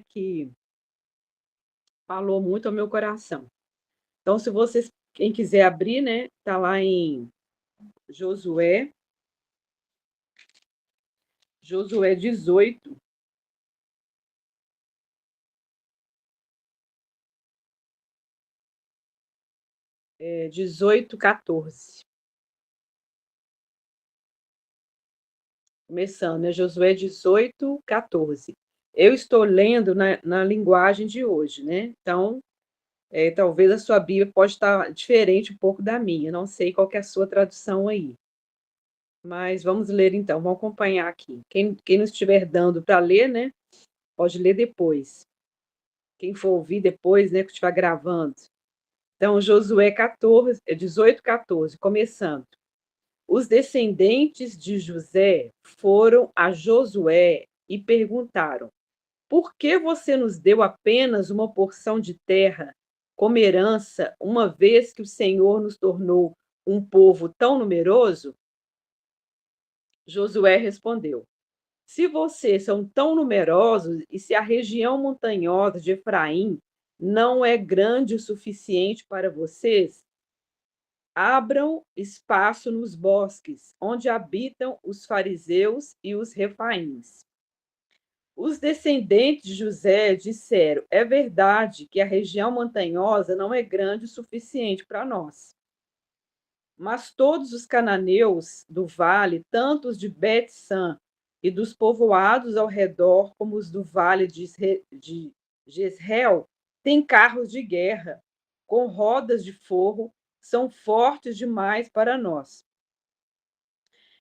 que falou muito ao meu coração. Então, se vocês, quem quiser abrir, né, tá lá em Josué, Josué 18, 18, 14. Começando, né? Josué 18, 14. Eu estou lendo na linguagem de hoje, né? Então, talvez a sua Bíblia pode estar diferente um pouco da minha. Não sei qual que é a sua tradução aí. Mas vamos ler então, vamos acompanhar aqui. Quem não estiver dando para ler, né? Pode ler depois. Quem for ouvir depois, né? Que estiver gravando. Então, Josué 14, 18, 14, começando. Os descendentes de José foram a Josué e perguntaram: por que você nos deu apenas uma porção de terra como herança, uma vez que o Senhor nos tornou um povo tão numeroso? Josué respondeu: se vocês são tão numerosos e se a região montanhosa de Efraim não é grande o suficiente para vocês, abram espaço nos bosques, onde habitam os fariseus e os refaíns. Os descendentes de José disseram: é verdade que a região montanhosa não é grande o suficiente para nós. Mas todos os cananeus do vale, tanto os de Bet-San e dos povoados ao redor, como os do vale de Jezreel, têm carros de guerra, com rodas de forro, são fortes demais para nós.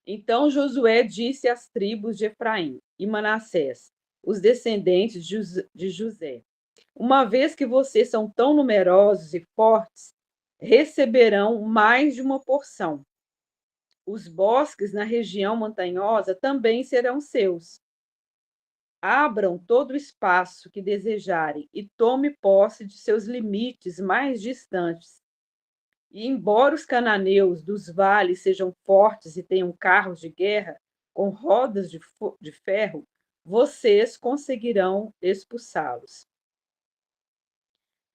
Então Josué disse às tribos de Efraim e Manassés, os descendentes de José: uma vez que vocês são tão numerosos e fortes, receberão mais de uma porção. Os bosques na região montanhosa também serão seus. Abram todo o espaço que desejarem e tome posse de seus limites mais distantes. E embora os cananeus dos vales sejam fortes e tenham carros de guerra com rodas de ferro, vocês conseguirão expulsá-los.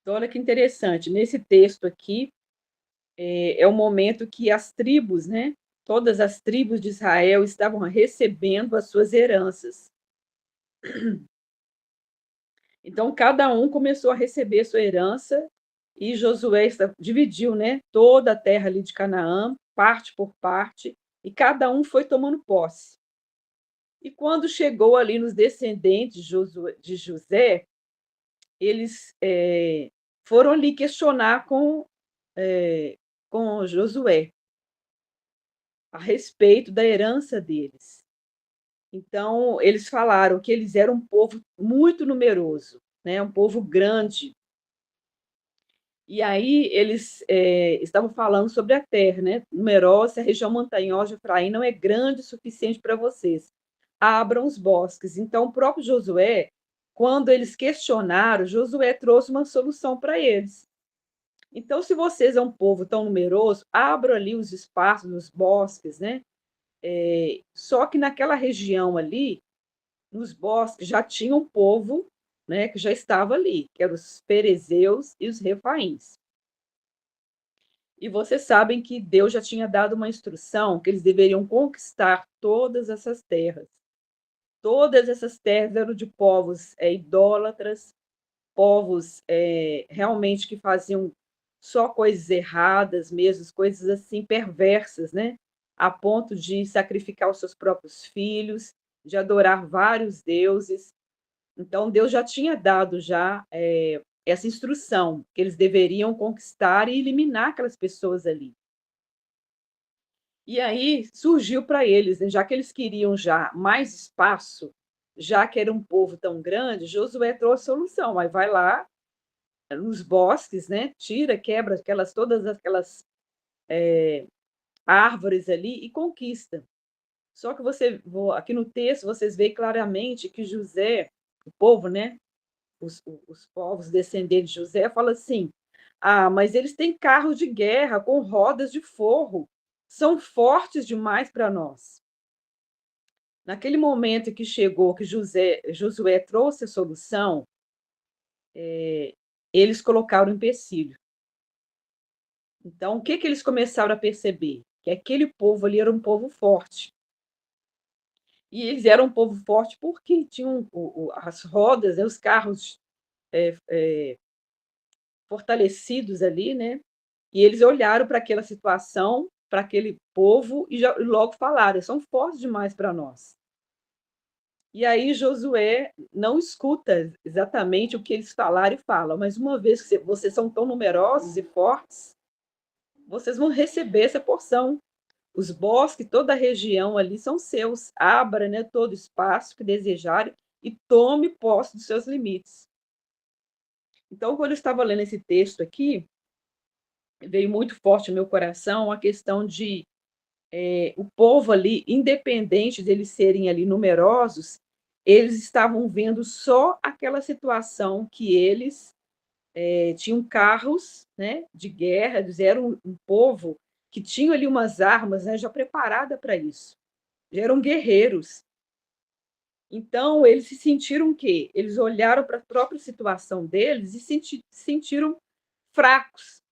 Então, olha que interessante, nesse texto aqui, é o momento que as tribos, né, todas as tribos de Israel estavam recebendo as suas heranças. Então, cada um começou a receber sua herança e Josué dividiu, né, toda a terra ali de Canaã, parte por parte, e cada um foi tomando posse. E quando chegou ali nos descendentes de José, eles foram ali questionar com Josué a respeito da herança deles. Então, eles falaram que eles eram um povo muito numeroso, né, um povo grande. E aí eles estavam falando sobre a terra, né? Numerosa, a região montanhosa de Efraim não é grande o suficiente para vocês. Abram os bosques. Então, o próprio Josué, quando eles questionaram, Josué trouxe uma solução para eles. Então, se vocês é um povo tão numeroso, abram ali os espaços nos bosques, né? Só que naquela região ali, nos bosques, já tinha um povo, né, que já estava ali, que eram os perezeus e os refaíns. E vocês sabem que Deus já tinha dado uma instrução que eles deveriam conquistar todas essas terras. Todas essas terras eram de povos idólatras, povos realmente que faziam só coisas erradas mesmo, coisas assim perversas, né? A ponto de sacrificar os seus próprios filhos, de adorar vários deuses. Então, Deus já tinha dado já essa instrução, que eles deveriam conquistar e eliminar aquelas pessoas ali. E aí surgiu para eles, né, já que eles queriam já mais espaço, já que era um povo tão grande, Josué trouxe solução. Aí vai lá nos bosques, né, tira, quebra todas aquelas árvores ali e conquista. Só que aqui no texto vocês veem claramente que José, o povo, né, os povos descendentes de José, fala assim: ah, mas eles têm carros de guerra com rodas de forro, são fortes demais para nós. Naquele momento que chegou, que Josué trouxe a solução, eles colocaram um empecilho. Então, o que que eles começaram a perceber? Que aquele povo ali era um povo forte. E eles eram um povo forte porque tinham as rodas, né, os carros fortalecidos ali, né? E eles olharam para aquela situação, para aquele povo, e logo falaram: eles são fortes demais para nós. E aí Josué não escuta exatamente o que eles falaram e fala, mas uma vez que vocês são tão numerosos e fortes, vocês vão receber essa porção. Os bosques, toda a região ali são seus. Abra, né, todo espaço que desejarem e tome posse dos seus limites. Então, quando eu estava lendo esse texto aqui, veio muito forte no meu coração a questão de o povo ali, independente deles serem ali numerosos, eles estavam vendo só aquela situação que eles tinham carros, né, de guerra, eles eram um povo que tinha ali umas armas, né, já preparada para isso, já eram guerreiros. Então, eles se sentiram o quê? Eles olharam para a própria situação deles e sentiram fracos,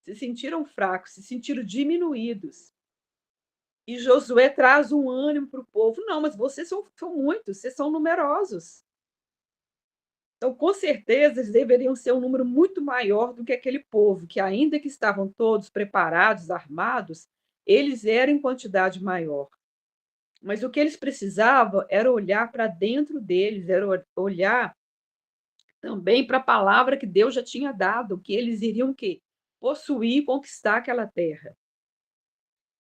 se sentiram diminuídos. E Josué traz um ânimo para o povo. Não, mas vocês são muitos, vocês são numerosos. Então, com certeza, eles deveriam ser um número muito maior do que aquele povo, que ainda que estavam todos preparados, armados, eles eram em quantidade maior. Mas o que eles precisavam era olhar para dentro deles, era olhar também para a palavra que Deus já tinha dado, que eles iriam o quê? Possuir e conquistar aquela terra.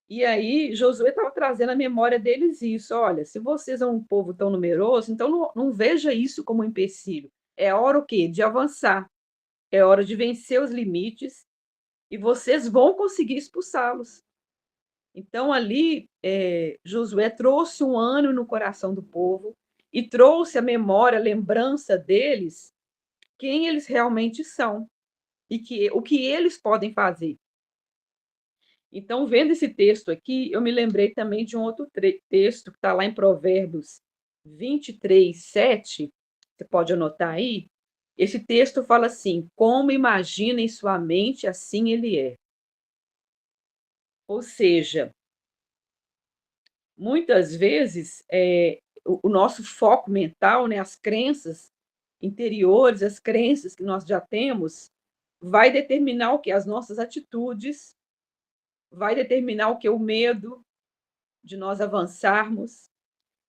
E aí Josué estava trazendo à memória deles isso: olha, se vocês são um povo tão numeroso, então não veja isso como um empecilho. É hora o quê? De avançar. É hora de vencer os limites e vocês vão conseguir expulsá-los. Então ali Josué trouxe um ânimo no coração do povo e trouxe a memória, a lembrança deles, quem eles realmente são e o que eles podem fazer. Então, vendo esse texto aqui, eu me lembrei também de um outro texto que está lá em Provérbios 23, 7. Você pode anotar aí. Esse texto fala assim: como imagina em sua mente, assim ele é. Ou seja, muitas vezes o nosso foco mental, né, as crenças interiores, as crenças que nós já temos, vai determinar o que? As nossas atitudes, vai determinar o que? O medo de nós avançarmos.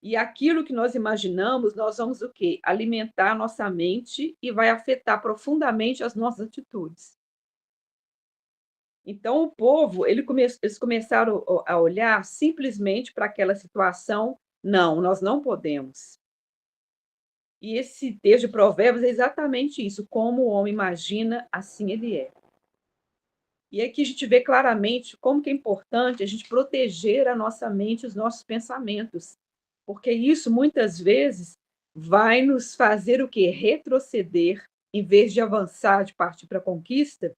E aquilo que nós imaginamos, nós vamos o quê? Alimentar a nossa mente e vai afetar profundamente as nossas atitudes. Então, o povo, eles começaram a olhar simplesmente para aquela situação. Não, nós não podemos. E esse texto de Provérbios é exatamente isso: como o homem imagina, assim ele é. E aqui a gente vê claramente como que é importante a gente proteger a nossa mente, os nossos pensamentos, porque isso muitas vezes vai nos fazer o quê? Retroceder, em vez de avançar, de partir para a conquista,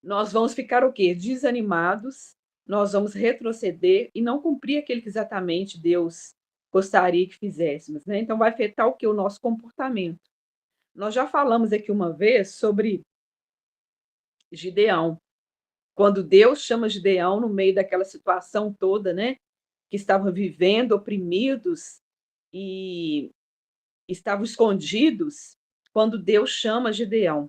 nós vamos ficar o quê? Desanimados, nós vamos retroceder e não cumprir aquilo que exatamente Deus gostaria que fizéssemos, né? Então vai afetar o que? O nosso comportamento. Nós já falamos aqui uma vez sobre Gideão. Quando Deus chama Gideão no meio daquela situação toda, né, que estavam vivendo oprimidos e estavam escondidos, quando Deus chama Gideão.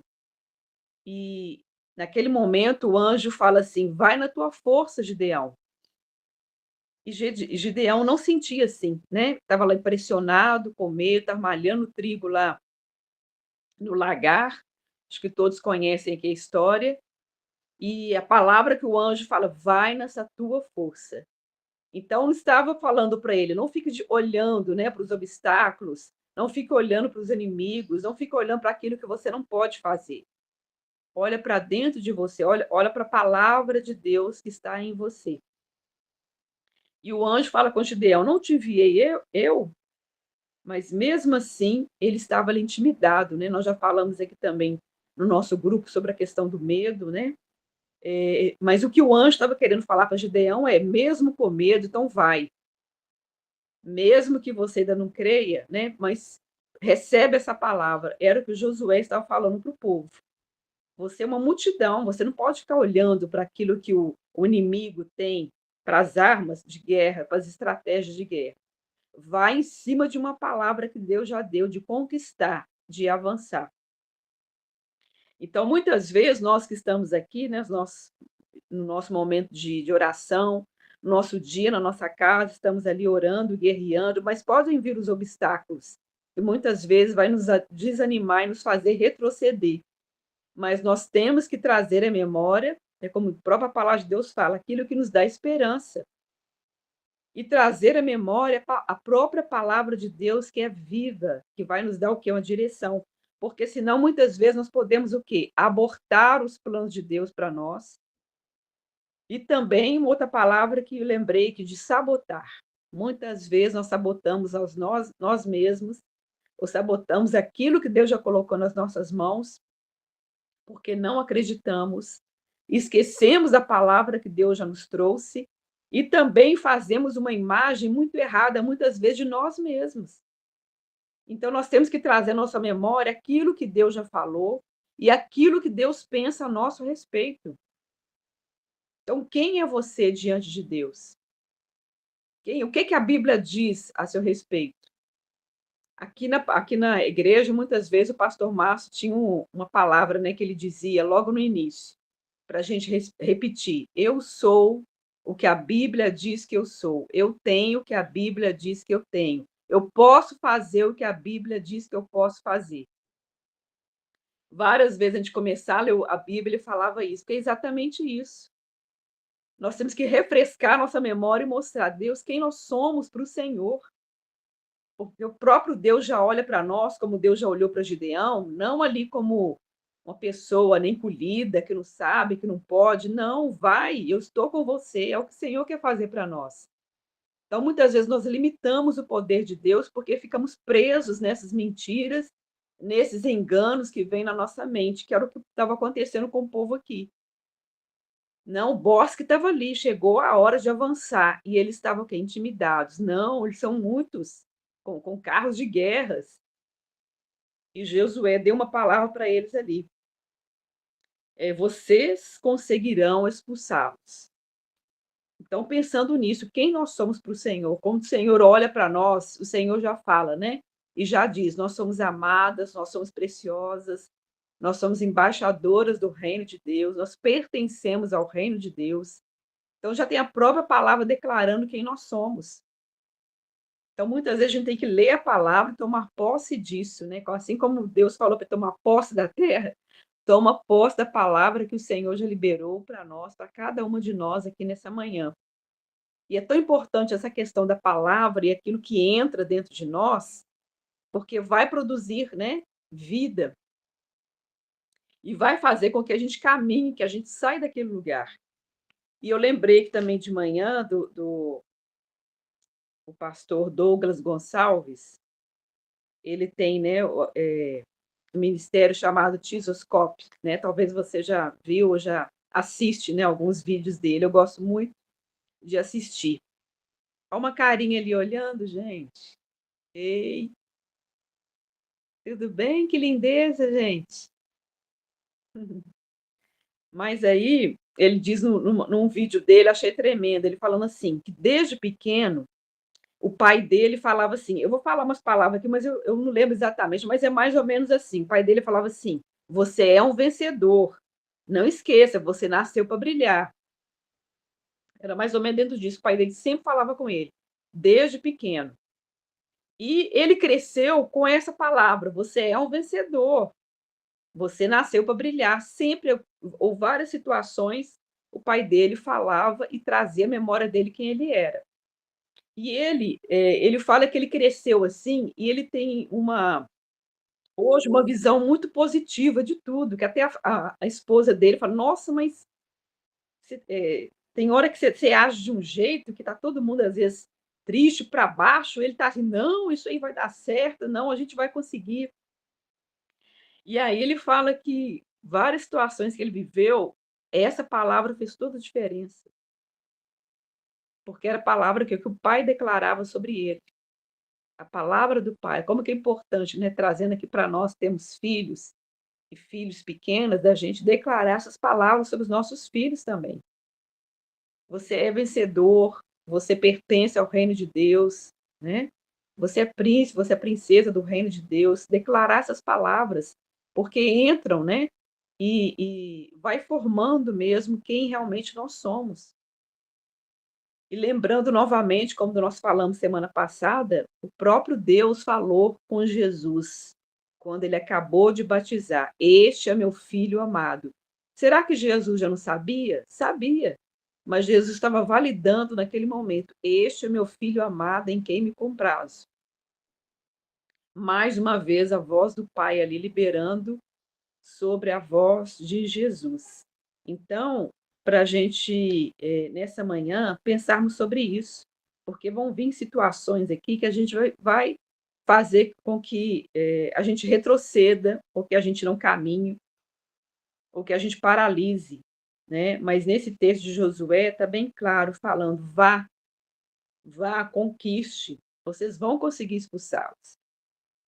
E naquele momento o anjo fala assim: vai na tua força, Gideão. E Gideão não sentia assim, né? Estava lá impressionado, com medo, estava malhando trigo lá no lagar. Acho que todos conhecem aqui a história. E a palavra que o anjo fala: vai nessa tua força. Então, estava falando para ele: não fique olhando, né, para os obstáculos, não fique olhando para os inimigos, não fique olhando para aquilo que você não pode fazer. Olha para dentro de você, olha para a palavra de Deus que está em você. E o anjo fala com Gideão: não te enviei eu, mas mesmo assim ele estava ali intimidado, né? Nós já falamos aqui também no nosso grupo sobre a questão do medo, né? Mas o que o anjo estava querendo falar para Gideão é: mesmo com medo, então vai. Mesmo que você ainda não creia, né? Mas recebe essa palavra. Era o que o Josué estava falando para o povo. Você é uma multidão, você não pode ficar olhando para aquilo que o inimigo tem, para as armas de guerra, para as estratégias de guerra. Vai em cima de uma palavra que Deus já deu de conquistar, de avançar. Então, muitas vezes, nós que estamos aqui, né, no nosso momento de oração, no nosso dia, na nossa casa, estamos ali orando, guerreando, mas podem vir os obstáculos, e muitas vezes vai nos desanimar e nos fazer retroceder. Mas nós temos que trazer à memória, é como a própria palavra de Deus fala, aquilo que nos dá esperança. E trazer à memória a própria palavra de Deus, que é viva, que vai nos dar o quê? Uma direção. Porque senão, muitas vezes, nós podemos o quê? Abortar os planos de Deus para nós. E também, uma outra palavra que eu lembrei, que de sabotar. Muitas vezes nós sabotamos nós mesmos, ou sabotamos aquilo que Deus já colocou nas nossas mãos, porque não acreditamos, esquecemos a palavra que Deus já nos trouxe, e também fazemos uma imagem muito errada, muitas vezes, de nós mesmos. Então, nós temos que trazer à nossa memória aquilo que Deus já falou e aquilo que Deus pensa a nosso respeito. Então, quem é você diante de Deus? O que a Bíblia diz a seu respeito? Aqui na igreja, muitas vezes, o pastor Márcio tinha uma palavra, né, que ele dizia logo no início, para a gente repetir: eu sou o que a Bíblia diz que eu sou, eu tenho o que a Bíblia diz que eu tenho, eu posso fazer o que a Bíblia diz que eu posso fazer. Várias vezes a gente começava a ler a Bíblia e falava isso, que é exatamente isso. Nós temos que refrescar nossa memória e mostrar a Deus quem nós somos para o Senhor. Porque o próprio Deus já olha para nós como Deus já olhou para Gideão, não ali como uma pessoa nem colhida, que não sabe, que não pode. Não, vai, eu estou com você, é o que o Senhor quer fazer para nós. Então, muitas vezes, nós limitamos o poder de Deus porque ficamos presos nessas mentiras, nesses enganos que vêm na nossa mente, que era o que estava acontecendo com o povo aqui. Não, o bosque estava ali, chegou a hora de avançar, e eles estavam o quê? Intimidados. Não, eles são muitos, com carros de guerras. E Josué deu uma palavra para eles ali: vocês conseguirão expulsá-los. Então, pensando nisso, quem nós somos para o Senhor? Como o Senhor olha para nós, o Senhor já fala, né? E já diz: nós somos amadas, nós somos preciosas, nós somos embaixadoras do reino de Deus, nós pertencemos ao reino de Deus. Então, já tem a própria palavra declarando quem nós somos. Então, muitas vezes, a gente tem que ler a palavra e tomar posse disso, né? Assim como Deus falou para tomar posse da terra, toma posse da palavra que o Senhor já liberou para nós, para cada uma de nós aqui nessa manhã. E é tão importante essa questão da palavra e aquilo que entra dentro de nós, porque vai produzir, né, vida e vai fazer com que a gente caminhe, que a gente saia daquele lugar. E eu lembrei que também de manhã do o pastor Douglas Gonçalves. Ele tem, né, um ministério chamado Tizoscope, né? Talvez você já viu ou já assiste, né, alguns vídeos dele. Eu gosto muito de assistir. Olha uma carinha ali olhando, gente. Ei, tudo bem? Que lindeza, gente. Mas aí ele diz num vídeo dele, achei tremendo, ele falando assim, que desde pequeno o pai dele falava assim, eu vou falar umas palavras aqui, mas eu não lembro exatamente, mas é mais ou menos assim. O pai dele falava assim: você é um vencedor. Não esqueça, você nasceu para brilhar. Era mais ou menos dentro disso. O pai dele sempre falava com ele, desde pequeno. E ele cresceu com essa palavra: você é um vencedor. Você nasceu para brilhar. Sempre, ou várias situações, o pai dele falava e trazia a memória dele quem ele era. E ele fala que ele cresceu assim, e ele tem hoje uma visão muito positiva de tudo, que até a esposa dele fala: "Nossa, mas tem hora que você age de um jeito que tá todo mundo, às vezes, triste, para baixo", ele tá assim: "Não, isso aí vai dar certo, não, a gente vai conseguir". E aí ele fala que várias situações que ele viveu, essa palavra fez toda a diferença, porque era a palavra que o pai declarava sobre ele. a palavra do Pai, como que é importante, né, trazendo aqui para nós, temos filhos e filhos pequenos, da gente declarar essas palavras sobre os nossos filhos também. Você é vencedor, você pertence ao reino de Deus, né? Você é príncipe, você é princesa do reino de Deus. Declarar essas palavras, porque entram, né? E vai formando mesmo quem realmente nós somos. E lembrando novamente, como nós falamos semana passada, o próprio Deus falou com Jesus, quando ele acabou de batizar: Este é meu filho amado. Será que Jesus já não sabia? Sabia. Mas Jesus estava validando naquele momento: Este é meu filho amado em quem me comprazo. Mais uma vez, a voz do Pai ali liberando sobre a voz de Jesus. Então, para a gente, nessa manhã, pensarmos sobre isso, porque vão vir situações aqui que a gente vai fazer com que a gente retroceda, ou que a gente não caminhe, ou que a gente paralise, né? Mas nesse texto de Josué está bem claro, falando: vá, vá, conquiste, vocês vão conseguir expulsá-los.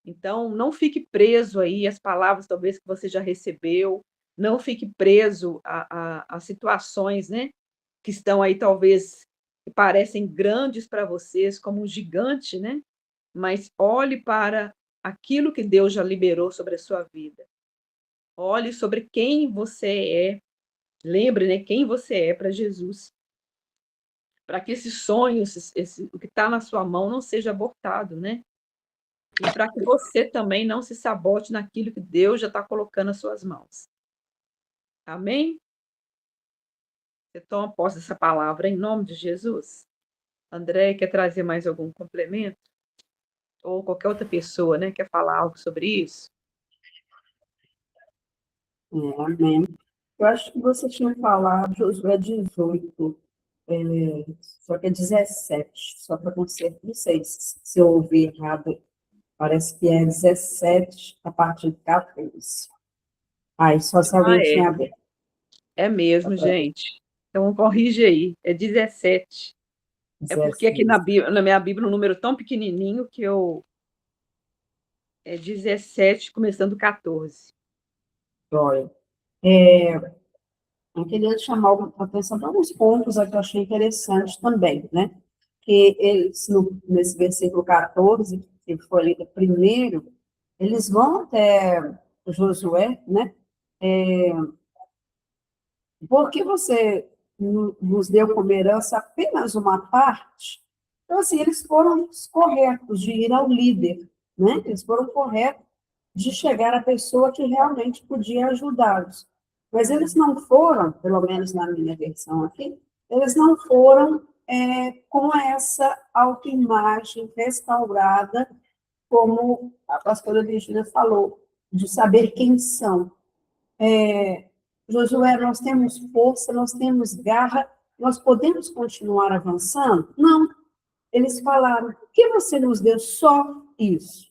Então, não fique preso aí às palavras talvez que você já recebeu, não fique preso a situações, né, que estão aí talvez que parecem grandes para vocês, como um gigante, né? Mas olhe para aquilo que Deus já liberou sobre a sua vida. Olhe sobre quem você é. Lembre, né, quem você é para Jesus. Para que esse sonho, o que está na sua mão, não seja abortado, né? E para que você também não se sabote naquilo que Deus já está colocando nas suas mãos. Amém? Você toma posse dessa palavra em nome de Jesus? André, quer trazer mais algum complemento? Ou qualquer outra pessoa, né, quer falar algo sobre isso? Amém. Eu acho que você tinha falado Josué 18, só que é 17, só para consertar, não sei se eu ouvi errado, parece que é 17 a partir de 14. Aí, só se Ah, alguém tinha aberto. é mesmo, gente. Então corrige aí, é 17. É porque aqui 16. na minha Bíblia, um número tão pequenininho que é 17, começando 14. Glória. Eu queria chamar a atenção para alguns pontos que eu achei interessantes também, né? Que eles, nesse versículo 14, que foi lido primeiro, eles vão até Josué, né? Porque você nos deu como herança apenas uma parte? Então, assim, eles foram corretos de ir ao líder, né? Eles foram corretos de chegar à pessoa que realmente podia ajudá-los. Mas eles não foram, pelo menos na minha versão aqui, eles não foram com essa autoimagem restaurada, como a pastora Virginia falou, de saber quem são. Josué, nós temos força, nós temos garra, nós podemos continuar avançando? Não. Eles falaram, por que você nos deu só isso?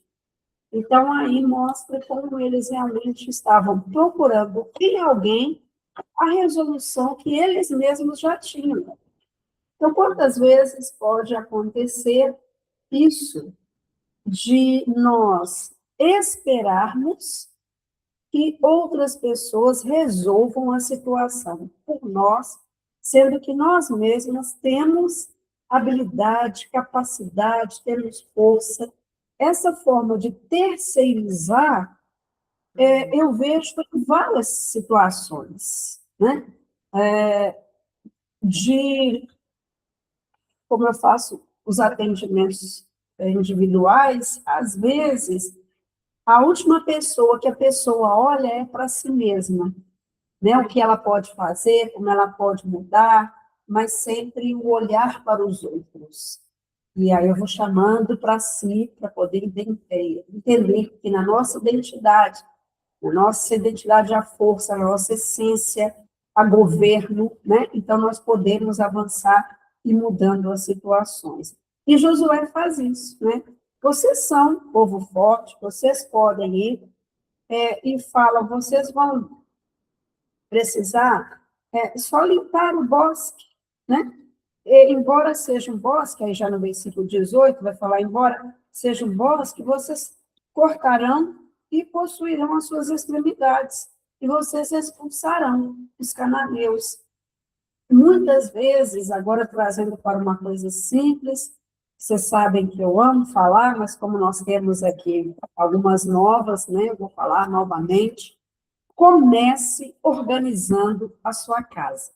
Então, aí mostra como eles realmente estavam procurando em alguém a resolução que eles mesmos já tinham. Então, quantas vezes pode acontecer isso de nós esperarmos que outras pessoas resolvam a situação por nós, sendo que nós mesmos temos habilidade, capacidade, temos força. Essa forma de terceirizar, eu vejo em várias situações, né? De como eu faço os atendimentos individuais, às vezes a última pessoa que a pessoa olha é para si mesma, né? O que ela pode fazer, como ela pode mudar, mas sempre o olhar para os outros. E aí eu vou chamando para si, para poder entender que na nossa identidade há força, na nossa essência há governo, né? Então nós podemos avançar e mudando as situações. E Josué faz isso, né? Vocês são povo forte, vocês podem ir, e fala, vocês vão precisar só limpar o bosque, né? E, embora seja um bosque, aí já no versículo 18 vai falar, embora sejam boas, que vocês cortarão e possuirão as suas extremidades, e vocês expulsarão os cananeus. Muitas vezes, agora trazendo para uma coisa simples, vocês sabem que eu amo falar, mas como nós temos aqui algumas novas, né, eu vou falar novamente. Comece organizando a sua casa.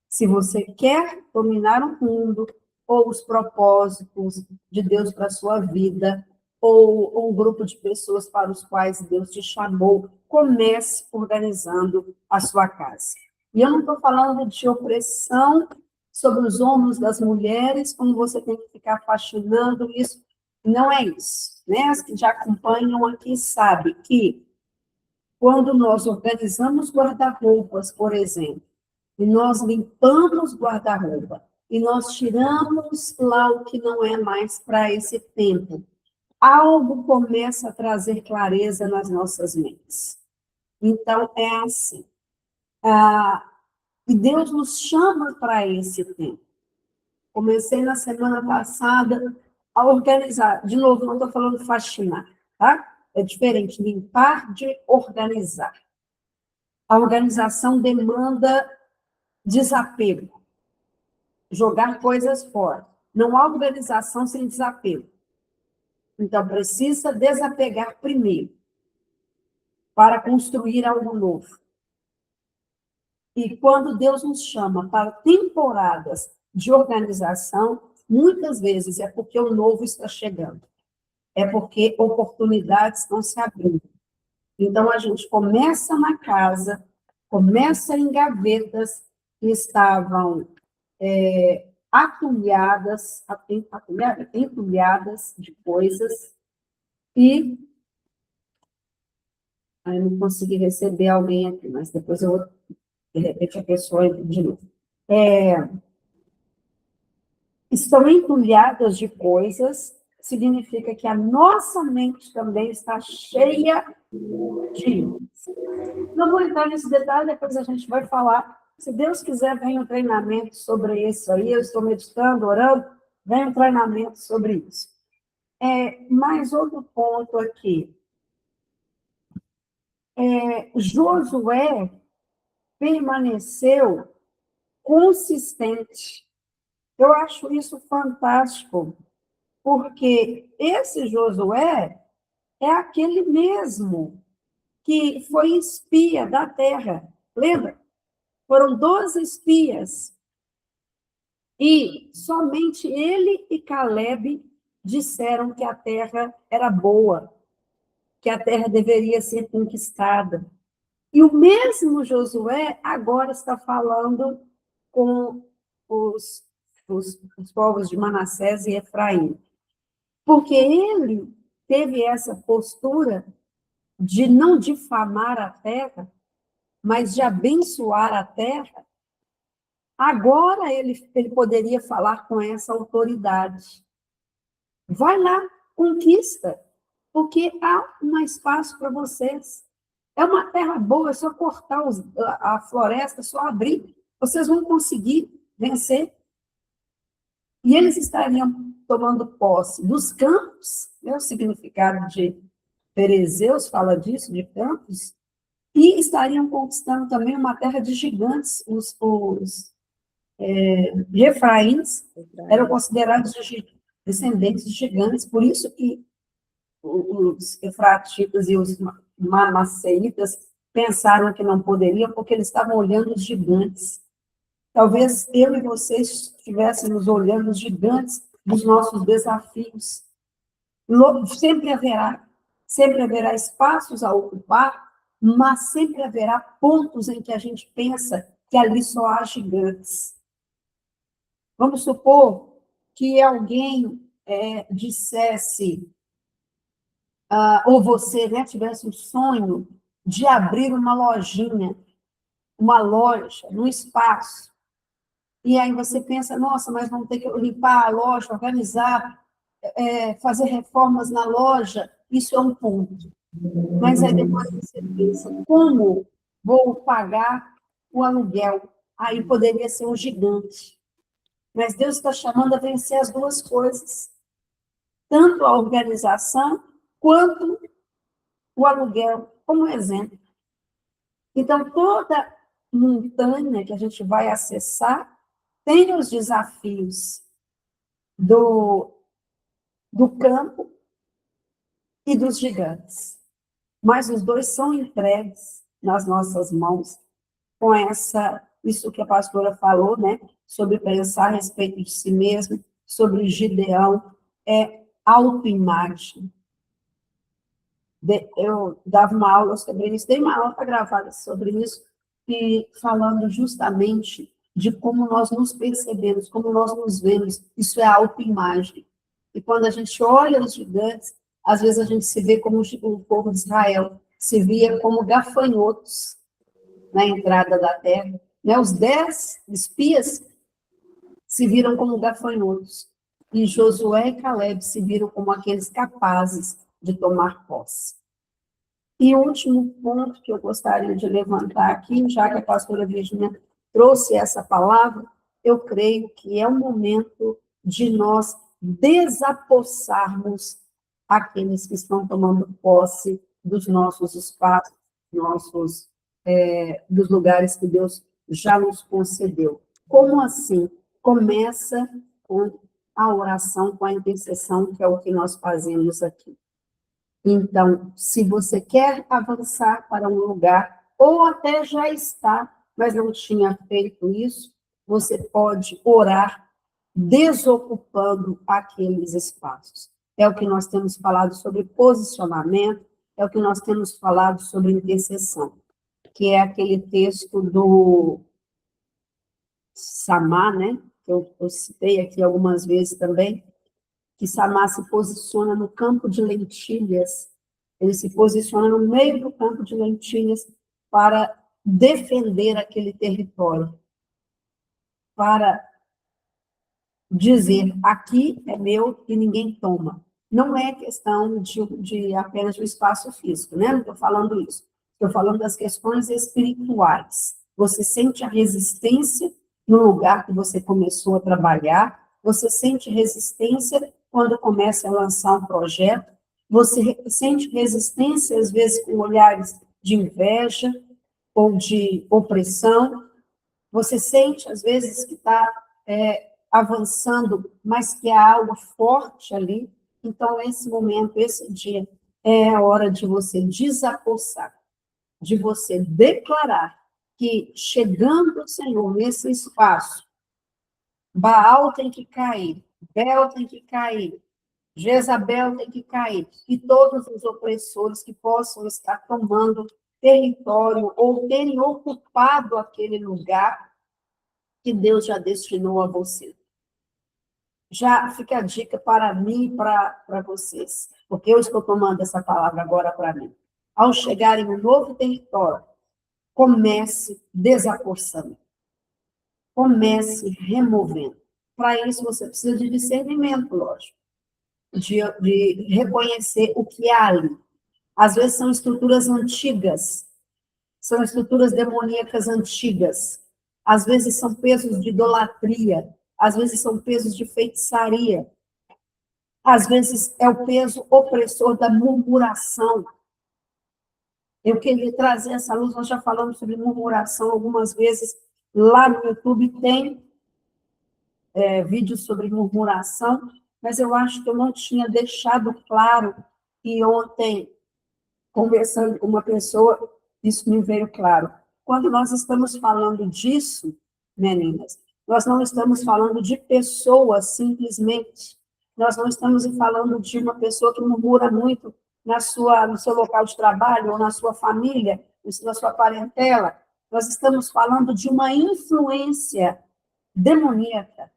Se você quer dominar o mundo, ou os propósitos de Deus para a sua vida, ou um grupo de pessoas para os quais Deus te chamou, comece organizando a sua casa. E eu não estou falando de opressão sobre os ombros das mulheres, como você tem que ficar faxinando isso. Não é isso. Né? As que já acompanham aqui sabem que quando nós organizamos guarda-roupas, por exemplo, e nós limpamos guarda-roupa, e nós tiramos lá o que não é mais para esse tempo, algo começa a trazer clareza nas nossas mentes. Então, é assim. E Deus nos chama para esse tempo. Comecei na semana passada a organizar. De novo, não estou falando faxinar, tá? É diferente, limpar de organizar. A organização demanda desapego, jogar coisas fora. Não há organização sem desapego. Então, precisa desapegar primeiro, para construir algo novo. E quando Deus nos chama para temporadas de organização, muitas vezes é porque o novo está chegando. É porque oportunidades estão se abrindo. Então, a gente começa na casa, começa em gavetas que estavam entulhadas de coisas, e aí não consegui receber alguém aqui, mas depois eu vou, de repente, a pessoa entra de novo. Estão entulhadas de coisas, significa que a nossa mente também está cheia de... Não vou entrar nesse detalhe, depois a gente vai falar. Se Deus quiser, vem um treinamento sobre isso aí. Eu estou meditando, orando, vem um treinamento sobre isso. Mais outro ponto aqui. Josué permaneceu consistente. Eu acho isso fantástico, porque esse Josué é aquele mesmo que foi espia da terra. Lembra? Foram 12 espias. E somente ele e Caleb disseram que a terra era boa, que a terra deveria ser conquistada. E o mesmo Josué agora está falando com os povos de Manassés e Efraim. Porque ele teve essa postura de não difamar a terra, mas de abençoar a terra. Agora ele poderia falar com essa autoridade. Vai lá, conquista, porque há um espaço para vocês. É uma terra boa, é só cortar a floresta, só abrir. Vocês vão conseguir vencer. E eles estariam tomando posse dos campos, né? O significado de Perezeus fala disso, de campos, e estariam conquistando também uma terra de gigantes. Os Efraíns eram considerados descendentes de gigantes, por isso que os efratitas e os manasseitas pensaram que não poderiam, porque eles estavam olhando os gigantes. Talvez eu e vocês estivéssemos olhando os gigantes dos nossos desafios. Sempre haverá espaços a ocupar, mas sempre haverá pontos em que a gente pensa que ali só há gigantes. Vamos supor que alguém dissesse, ou você, né, tivesse um sonho de abrir uma lojinha, uma loja, num espaço. E aí você pensa, nossa, mas vamos ter que limpar a loja, organizar, fazer reformas na loja. Isso é um ponto. Mas aí depois você pensa, como vou pagar o aluguel? Aí poderia ser um gigante. Mas Deus está chamando a vencer as duas coisas. tanto a organização quanto o aluguel, como exemplo. Então, toda montanha que a gente vai acessar tem os desafios do campo e dos gigantes. Mas os dois são entregues nas nossas mãos com isso que a pastora falou, né? Sobre pensar a respeito de si mesmo, sobre Gideão, autoimagem. Eu dava uma aula sobre isso, dei uma aula gravada sobre isso, e falando justamente de como nós nos percebemos, como nós nos vemos, isso é autoimagem. E quando a gente olha os gigantes, às vezes a gente se vê como o povo de Israel, se via como gafanhotos na entrada da terra. Né? Os 10 espias se viram como gafanhotos, e Josué e Caleb se viram como aqueles capazes de tomar posse. E o último ponto que eu gostaria de levantar aqui, já que a pastora Virginia trouxe essa palavra, eu creio que é o momento de nós desapossarmos aqueles que estão tomando posse dos nossos espaços, dos lugares que Deus já nos concedeu. Como assim? Começa com a oração, com a intercessão, que é o que nós fazemos aqui. Então, se você quer avançar para um lugar, ou até já está, mas não tinha feito isso, você pode orar desocupando aqueles espaços. É o que nós temos falado sobre posicionamento, é o que nós temos falado sobre intercessão, que é aquele texto do Samá, né? Que eu citei aqui algumas vezes também, que Samá se posiciona no campo de lentilhas, ele se posiciona no meio do campo de lentilhas para defender aquele território, para dizer, aqui é meu e ninguém toma. Não é questão de apenas do espaço físico, né? Não estou falando isso. Estou falando das questões espirituais. Você sente a resistência no lugar que você começou a trabalhar, você sente resistência quando começa a lançar um projeto, você sente resistência, às vezes, com olhares de inveja ou de opressão, você sente, às vezes, que está avançando, mas que há algo forte ali. Então, esse momento, esse dia, é a hora de você desapossar, de você declarar que, chegando o Senhor nesse espaço, Baal tem que cair, Bel tem que cair, Jezabel tem que cair, e todos os opressores que possam estar tomando território ou terem ocupado aquele lugar que Deus já destinou a você. Já fica a dica para mim e para vocês, porque eu estou tomando essa palavra agora para mim. Ao chegarem no novo território, comece desapossando. Comece removendo. Para isso, você precisa de discernimento, lógico, de reconhecer o que há ali. Às vezes são estruturas antigas, são estruturas demoníacas antigas. Às vezes são pesos de idolatria, às vezes são pesos de feitiçaria, às vezes é o peso opressor da murmuração. Eu queria trazer essa luz, nós já falamos sobre murmuração algumas vezes, lá no YouTube tem vídeos sobre murmuração, mas eu acho que eu não tinha deixado claro, e ontem, conversando com uma pessoa, isso me veio claro. Quando nós estamos falando disso, meninas, nós não estamos falando de pessoas simplesmente, nós não estamos falando de uma pessoa que murmura muito no seu local de trabalho, ou na sua família, na sua parentela, nós estamos falando de uma influência demoníaca,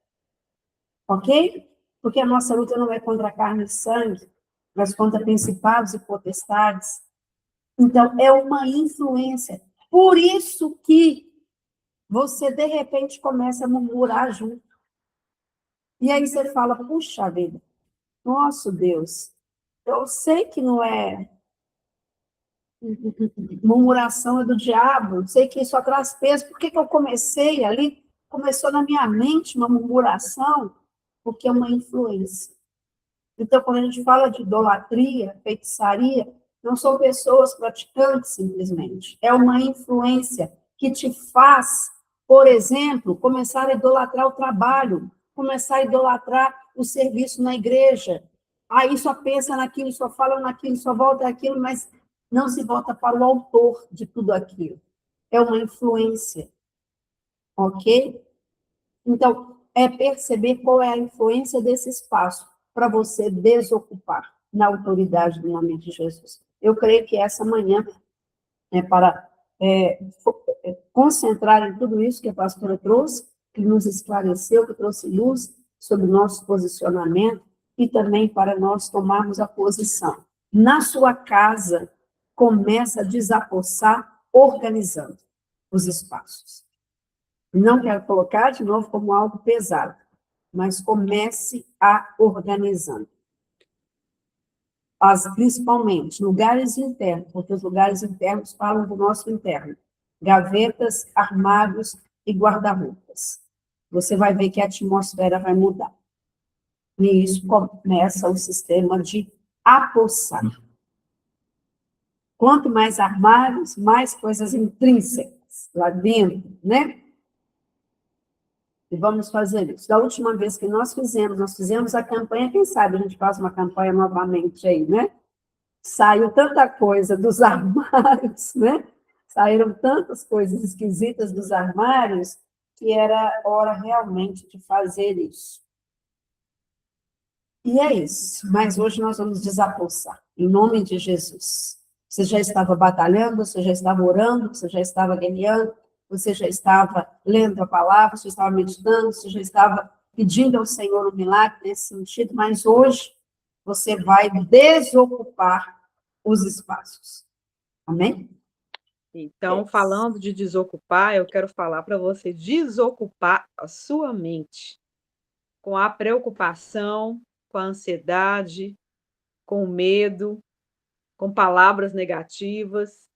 ok? Porque a nossa luta não é contra a carne e sangue, mas contra principados e potestades. Então, é uma influência. Por isso que você, de repente, começa a murmurar junto. E aí você fala, puxa vida, nosso Deus, eu sei que não é murmuração é do diabo, sei que isso traz peso, por que eu comecei ali? Começou na minha mente uma murmuração, porque é uma influência. Então, quando a gente fala de idolatria, feitiçaria, não são pessoas praticantes, simplesmente. É uma influência que te faz, por exemplo, começar a idolatrar o trabalho, começar a idolatrar o serviço na igreja. Aí só pensa naquilo, só fala naquilo, só volta naquilo, mas não se volta para o autor de tudo aquilo. É uma influência, ok? Então, é perceber qual é a influência desse espaço para você desocupar na autoridade do nome de Jesus. Eu creio que essa manhã é para concentrar em tudo isso que a pastora trouxe, que nos esclareceu, que trouxe luz sobre o nosso posicionamento e também para nós tomarmos a posição. Na sua casa, começa a desapossar organizando os espaços. Não quero colocar de novo como algo pesado, mas comece a organizando. Principalmente lugares internos, porque os lugares internos falam do nosso interno. Gavetas, armários e guarda-roupas. Você vai ver que a atmosfera vai mudar. E isso começa o sistema de apossar. Quanto mais armários, mais coisas intrínsecas lá dentro, né? E vamos fazer isso. Da última vez que nós fizemos a campanha, quem sabe a gente faz uma campanha novamente aí, né? Saiu tanta coisa dos armários, né? Saíram tantas coisas esquisitas dos armários, que era hora realmente de fazer isso. E é isso. Mas hoje nós vamos desapossar, em nome de Jesus. Você já estava batalhando, você já estava orando, você já estava guerreando, você já estava lendo a palavra, você já estava meditando, você já estava pedindo ao Senhor um milagre nesse sentido, mas hoje você vai desocupar os espaços. Amém? Então, falando de desocupar, eu quero falar para você desocupar a sua mente com a preocupação, com a ansiedade, com o medo, com palavras negativas,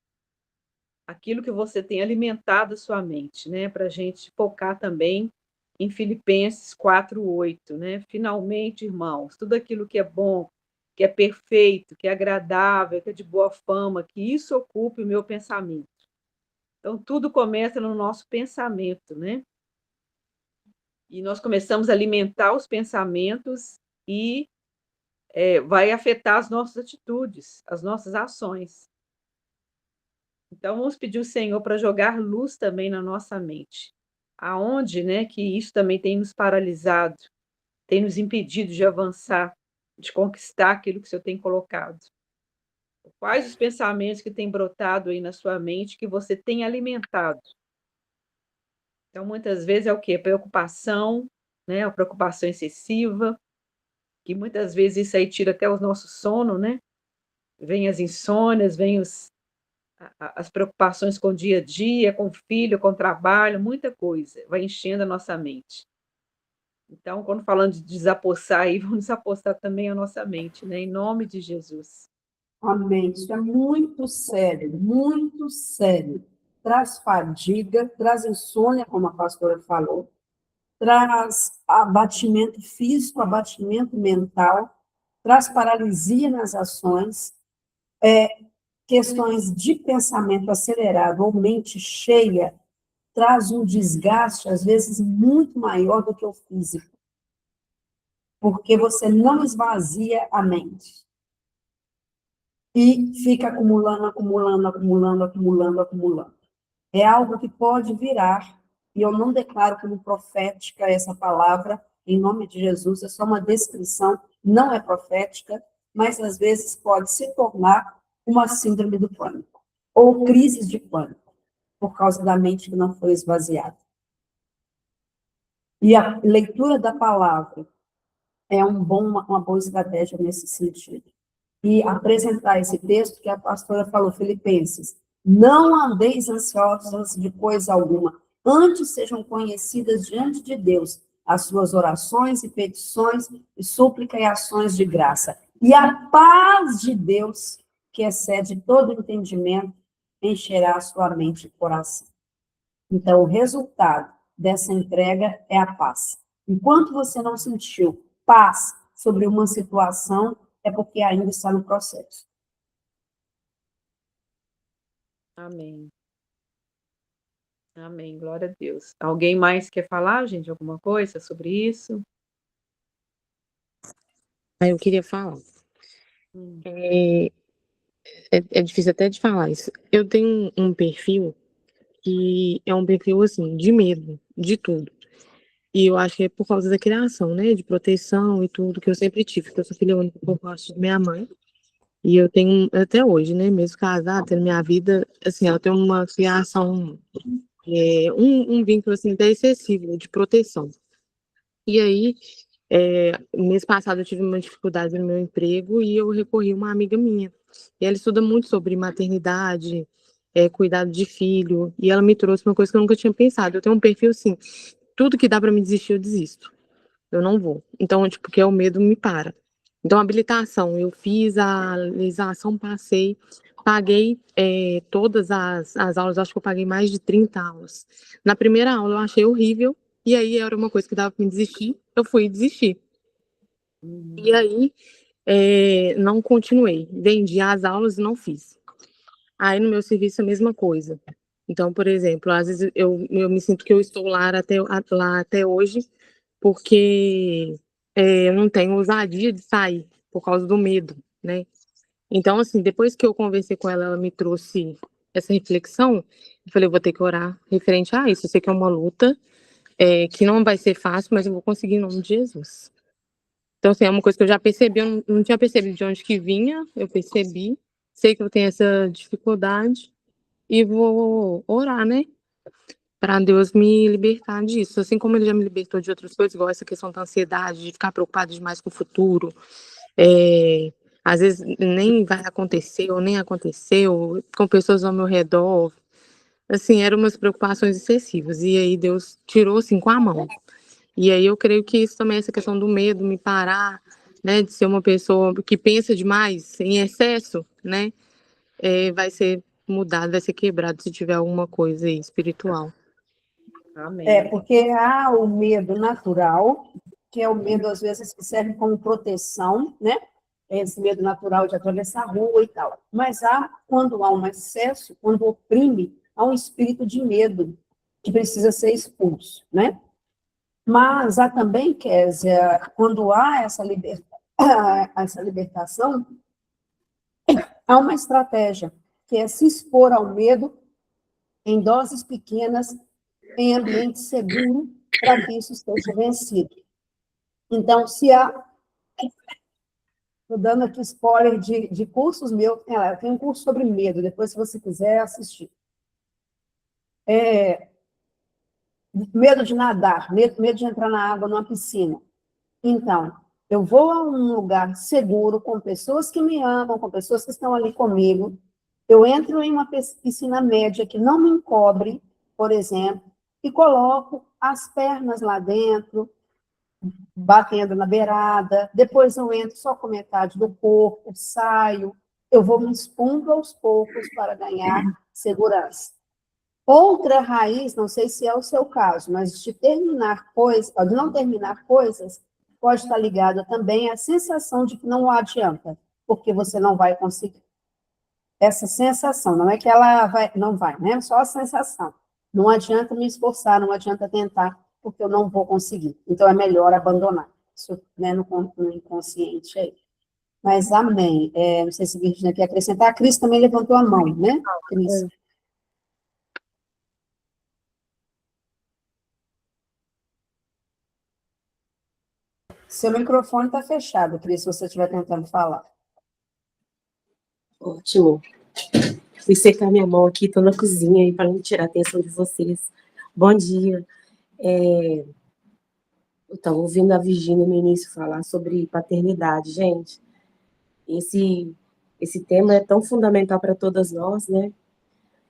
aquilo que você tem alimentado a sua mente, né? Para a gente focar também em Filipenses 4:8, né? Finalmente, irmãos, tudo aquilo que é bom, que é perfeito, que é agradável, que é de boa fama, que isso ocupe o meu pensamento. Então, tudo começa no nosso pensamento, né? E nós começamos a alimentar os pensamentos e vai afetar as nossas atitudes, as nossas ações. Então, vamos pedir o Senhor para jogar luz também na nossa mente. Aonde, né, que isso também tem nos paralisado, tem nos impedido de avançar, de conquistar aquilo que o Senhor tem colocado. Quais os pensamentos que têm brotado aí na sua mente que você tem alimentado? Então, muitas vezes é o quê? Preocupação, né? A preocupação excessiva, que muitas vezes isso aí tira até o nosso sono, né? Vem as insônias, vem as preocupações com o dia a dia, com o filho, com o trabalho, muita coisa, vai enchendo a nossa mente. Então, quando falando de desapossar aí, vamos desapossar também a nossa mente, né? Em nome de Jesus. Amém. Isso é muito sério, muito sério. Traz fadiga, traz insônia, como a pastora falou, traz abatimento físico, abatimento mental, traz paralisia nas ações, questões de pensamento acelerado ou mente cheia, traz um desgaste, às vezes, muito maior do que o físico, porque você não esvazia a mente. E fica acumulando, acumulando, acumulando, acumulando, acumulando. É algo que pode virar, e eu não declaro como profética essa palavra, em nome de Jesus, é só uma descrição, não é profética, mas às vezes pode se tornar uma síndrome do pânico, ou crise de pânico, por causa da mente que não foi esvaziada. E a leitura da palavra é uma boa estratégia nesse sentido. E apresentar esse texto que a pastora falou, Filipenses, não andeis ansiosos de coisa alguma, antes sejam conhecidas diante de Deus as suas orações e petições e súplica e ações de graça. E a paz de Deus, que excede todo entendimento, encherá a sua mente e coração. Então, o resultado dessa entrega é a paz. Enquanto você não sentiu paz, sobre uma situação, é porque ainda está no processo. Amém. Amém. Glória a Deus. Alguém mais quer falar, gente, alguma coisa sobre isso? Aí eu queria falar. Hum. É difícil até de falar isso. Eu tenho um perfil que é um perfil, assim, de medo, de tudo. E eu acho que é por causa da criação, né? De proteção e tudo, que eu sempre tive. Porque eu sou filha única por parte de minha mãe. E eu tenho, até hoje, né? Mesmo casada, tendo minha vida, assim, ela tem uma criação, um vínculo, assim, até excessivo de proteção. E aí, mês passado eu tive uma dificuldade no meu emprego e eu recorri a uma amiga minha. E ela estuda muito sobre maternidade, cuidado de filho, e ela me trouxe uma coisa que eu nunca tinha pensado. Eu tenho um perfil assim, tudo que dá para me desistir, eu desisto. Eu não vou. Então, tipo, porque o medo me para. Então, habilitação, eu fiz a legislação, passei, paguei todas as aulas, acho que eu paguei mais de 30 aulas. Na primeira aula eu achei horrível, e aí era uma coisa que dava para me desistir, eu fui desistir. E aí, não continuei. Vendi as aulas e não fiz. Aí no meu serviço a mesma coisa. Então, por exemplo, às vezes eu me sinto que eu estou lá até hoje porque eu não tenho ousadia de sair por causa do medo, né? Então, assim, depois que eu conversei com ela, ela me trouxe essa reflexão, eu falei, eu vou ter que orar referente a isso. Eu sei que é uma luta, que não vai ser fácil, mas eu vou conseguir em nome de Jesus. Então, assim, é uma coisa que eu já percebi, eu não tinha percebido de onde que vinha, eu percebi, sei que eu tenho essa dificuldade e vou orar, né? Para Deus me libertar disso. Assim como ele já me libertou de outras coisas, igual essa questão da ansiedade, de ficar preocupado demais com o futuro. Às vezes nem vai acontecer, ou nem aconteceu, com pessoas ao meu redor. Assim, eram umas preocupações excessivas. E aí Deus tirou, assim, com a mão. E aí eu creio que isso também, essa questão do medo, me parar, né, de ser uma pessoa que pensa demais, em excesso, né, vai ser mudado, vai ser quebrado se tiver alguma coisa aí espiritual. Amém. Porque há o medo natural, que é o medo, às vezes, que serve como proteção, né? Esse medo natural de atravessar a rua e tal. Mas quando há um excesso, quando oprime, há um espírito de medo que precisa ser expulso, né? Mas há também, Kézia, quando há essa libertação, há uma estratégia, que é se expor ao medo em doses pequenas, em ambiente seguro, para que isso esteja vencido. Então, se há... Estou dando aqui spoiler de cursos meus. Tem um curso sobre medo, depois, se você quiser assistir. Medo de nadar, medo de entrar na água, numa piscina. Então, eu vou a um lugar seguro, com pessoas que me amam, com pessoas que estão ali comigo. Eu entro em uma piscina média que não me encobre, por exemplo, e coloco as pernas lá dentro, batendo na beirada. Depois eu entro só com metade do corpo, saio. Eu vou me expondo aos poucos para ganhar segurança. Outra raiz, não sei se é o seu caso, mas de não terminar coisas, pode estar ligada também à sensação de que não adianta, porque você não vai conseguir. Essa sensação, não é que ela não vai, né? Só a sensação. Não adianta me esforçar, não adianta tentar, porque eu não vou conseguir. Então, é melhor abandonar. Isso, né, no inconsciente aí. Mas, amém. Não sei se a Virginia quer acrescentar. A Cris também levantou a mão, né, Cris? Seu microfone está fechado, Cris, se você estiver tentando falar. Ótimo. Fui secar minha mão aqui, estou na cozinha aí para não tirar a atenção de vocês. Bom dia. Eu estava ouvindo a Virginia no início falar sobre paternidade. Gente, esse tema é tão fundamental para todas nós, né?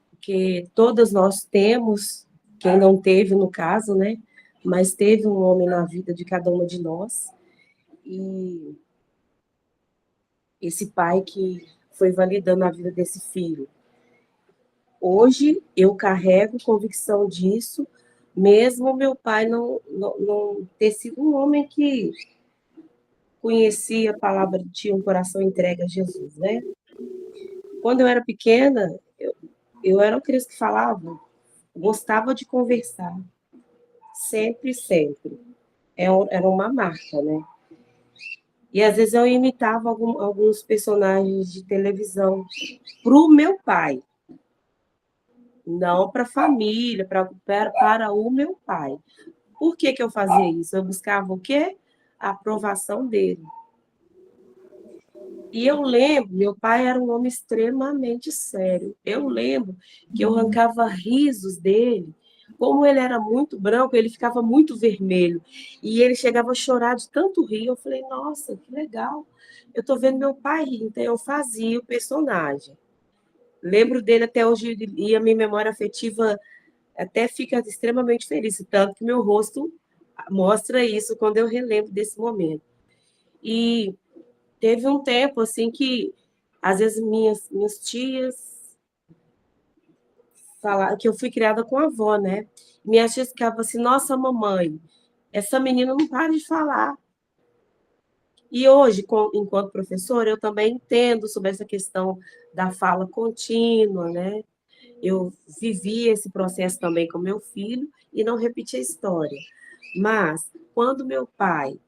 Porque todas nós temos, quem não teve no caso, né? Mas teve um homem na vida de cada uma de nós. E esse pai que foi validando a vida desse filho. Hoje eu carrego convicção disso, mesmo meu pai não ter sido um homem que conheci a palavra, tinha um coração entregue a Jesus, né? Quando eu era pequena, eu era uma criança que falava, gostava de conversar, sempre, sempre. Era uma marca, né? E às vezes eu imitava alguns personagens de televisão para o meu pai, não para a família, para o meu pai. Por que eu fazia isso? Eu buscava o quê? A aprovação dele. E eu lembro, meu pai era um homem extremamente sério. Eu lembro que eu arrancava risos dele. Como ele era muito branco, ele ficava muito vermelho. E ele chegava a chorar de tanto rir. Eu falei, nossa, que legal. Eu estou vendo meu pai rir. Então, eu fazia o personagem. Lembro dele até hoje, e a minha memória afetiva até fica extremamente feliz. Tanto que meu rosto mostra isso quando eu relembro desse momento. E teve um tempo, assim, que às vezes minhas tias falaram que eu fui criada com a avó, né? Minhas tias ficavam assim, nossa, mamãe, essa menina não para de falar. E hoje, enquanto professora, eu também entendo sobre essa questão da fala contínua, né? Eu vivi esse processo também com meu filho e não repeti a história. Mas, quando meu pai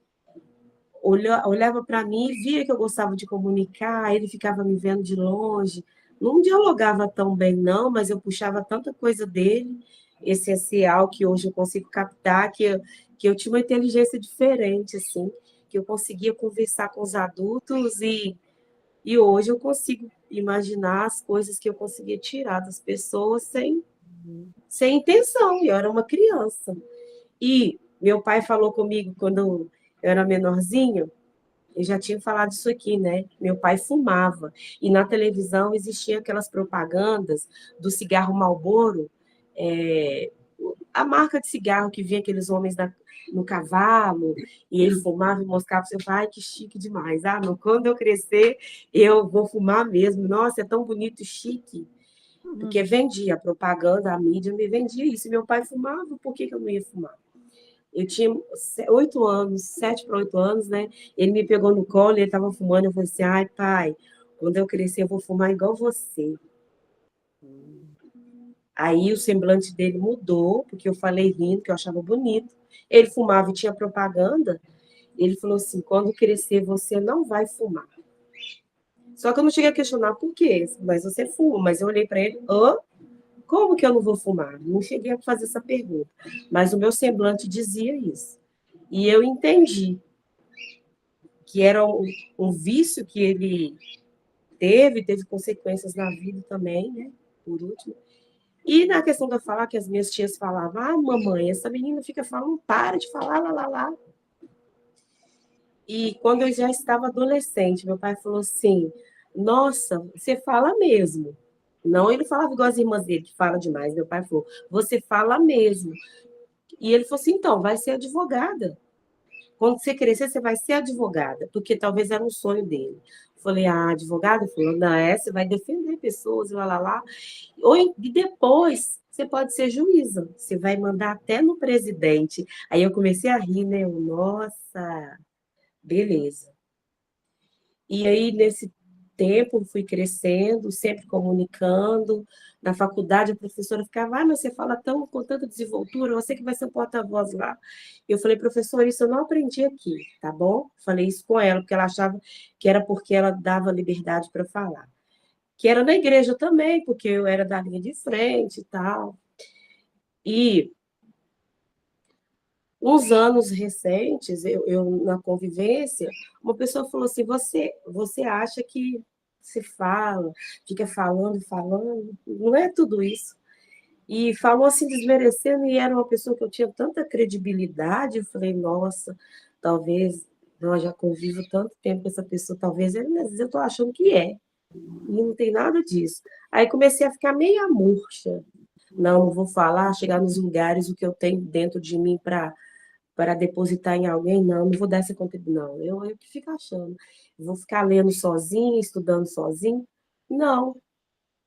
olhava para mim e via que eu gostava de comunicar, ele ficava me vendo de longe. Não dialogava tão bem, não, mas eu puxava tanta coisa dele, essencial, que hoje eu consigo captar, que eu tinha uma inteligência diferente, assim, que eu conseguia conversar com os adultos e hoje eu consigo imaginar as coisas que eu conseguia tirar das pessoas sem intenção, e eu era uma criança. E meu pai falou comigo quando eu era menorzinho, eu já tinha falado isso aqui, né? Meu pai fumava. E na televisão existiam aquelas propagandas do cigarro Marlboro, a marca de cigarro que vinha aqueles homens no cavalo, e ele fumava e moscava. Você fala, ai, que chique demais. Ah, não, quando eu crescer, eu vou fumar mesmo. Nossa, é tão bonito e chique. Porque vendia a propaganda, a mídia me vendia isso. E meu pai fumava, por que eu não ia fumar? Eu tinha 8 anos, 7 para 8 anos, né? Ele me pegou no colo, ele estava fumando, eu falei assim, ai, pai, quando eu crescer eu vou fumar igual você. Aí o semblante dele mudou, porque eu falei rindo, que eu achava bonito. Ele fumava e tinha propaganda. Ele falou assim, quando crescer você não vai fumar. Só que eu não cheguei a questionar por quê, mas você fuma. Mas eu olhei para ele, como que eu não vou fumar? Não cheguei a fazer essa pergunta. Mas o meu semblante dizia isso. E eu entendi que era um vício que ele teve consequências na vida também, né? Por último. E na questão da falar, que as minhas tias falavam, ah, mamãe, essa menina fica falando, para de falar, lá, lá, lá. E quando eu já estava adolescente, meu pai falou assim, nossa, você fala mesmo. Não, ele falava igual as irmãs dele, que fala demais. Meu pai falou, você fala mesmo. E ele falou assim, então, vai ser advogada. Quando você crescer, você vai ser advogada, porque talvez era um sonho dele. Falei, advogada? Ele falou, não, você vai defender pessoas, lá, lá, lá. E depois, você pode ser juíza, você vai mandar até no presidente. Aí eu comecei a rir, né? Nossa, beleza. E aí, nesse tempo, fui crescendo, sempre comunicando. Na faculdade, a professora ficava, mas você fala com tanta desenvoltura, você que vai ser o porta-voz lá. Eu falei, professor, isso eu não aprendi aqui, tá bom? Falei isso com ela, porque ela achava que era porque ela dava liberdade para falar. Que era na igreja também, porque eu era da linha de frente e tal. E uns anos recentes, eu na convivência, uma pessoa falou assim, você acha que se fala, fica falando, falando, não é tudo isso. E falou assim, desmerecendo, e era uma pessoa que eu tinha tanta credibilidade, eu falei, nossa, talvez, eu já convivo tanto tempo com essa pessoa, talvez, às vezes eu estou achando que é, e não tem nada disso. Aí comecei a ficar meio murcha, não vou falar, chegar nos lugares, o que eu tenho dentro de mim para depositar em alguém, não vou dar essa contribuição, não, eu que fico achando, vou ficar lendo sozinha, estudando sozinha, não,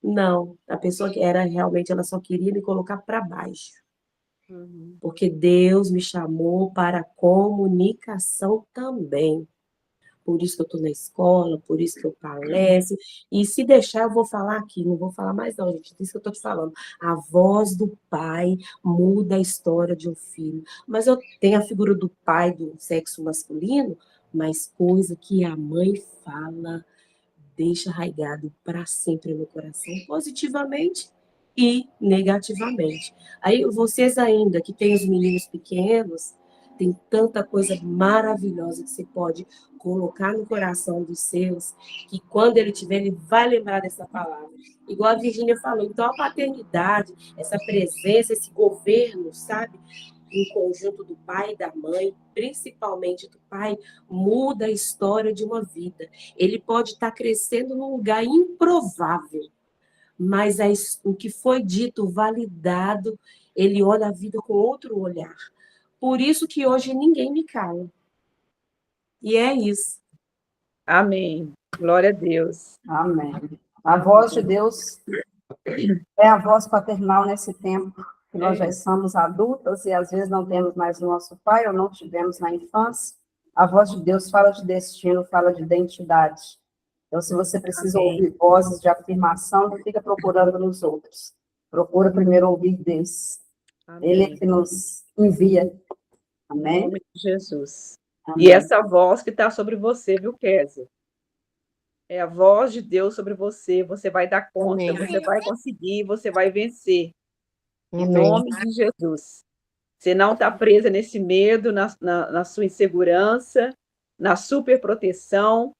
não, a pessoa que era realmente, ela só queria me colocar para baixo, porque Deus me chamou para a comunicação também, por isso que eu estou na escola, por isso que eu palestro, e se deixar eu vou falar aqui, não vou falar mais não, gente, isso que eu estou te falando. A voz do pai muda a história de um filho, mas eu tenho a figura do pai do sexo masculino, mas coisa que a mãe fala deixa arraigado para sempre no coração, positivamente e negativamente. Aí vocês ainda que têm os meninos pequenos, tem tanta coisa maravilhosa que você pode colocar no coração dos seus, que quando ele tiver, ele vai lembrar dessa palavra. Igual a Virgínia falou, então a paternidade, essa presença, esse governo, sabe? Em conjunto do pai e da mãe, principalmente do pai, muda a história de uma vida. Ele pode estar crescendo num lugar improvável, mas o que foi dito, validado, ele olha a vida com outro olhar. Por isso que hoje ninguém me cala. E é isso. Amém. Glória a Deus. Amém. A voz de Deus é a voz paternal nesse tempo, que nós já estamos adultas e às vezes não temos mais o nosso pai ou não tivemos na infância. A voz de Deus fala de destino, fala de identidade. Então, se você precisa ouvir vozes de afirmação, não fica procurando nos outros. Procura primeiro ouvir Deus. Amém. Ele é que nos envia. Amém? Em nome de Jesus. Amém. E essa voz que está sobre você, viu, Kézia? É a voz de Deus sobre você. Você vai dar conta, Amém. você vai conseguir, você vai vencer. Em Amém. nome de Jesus. Você não está presa nesse medo, na sua insegurança, na superproteção,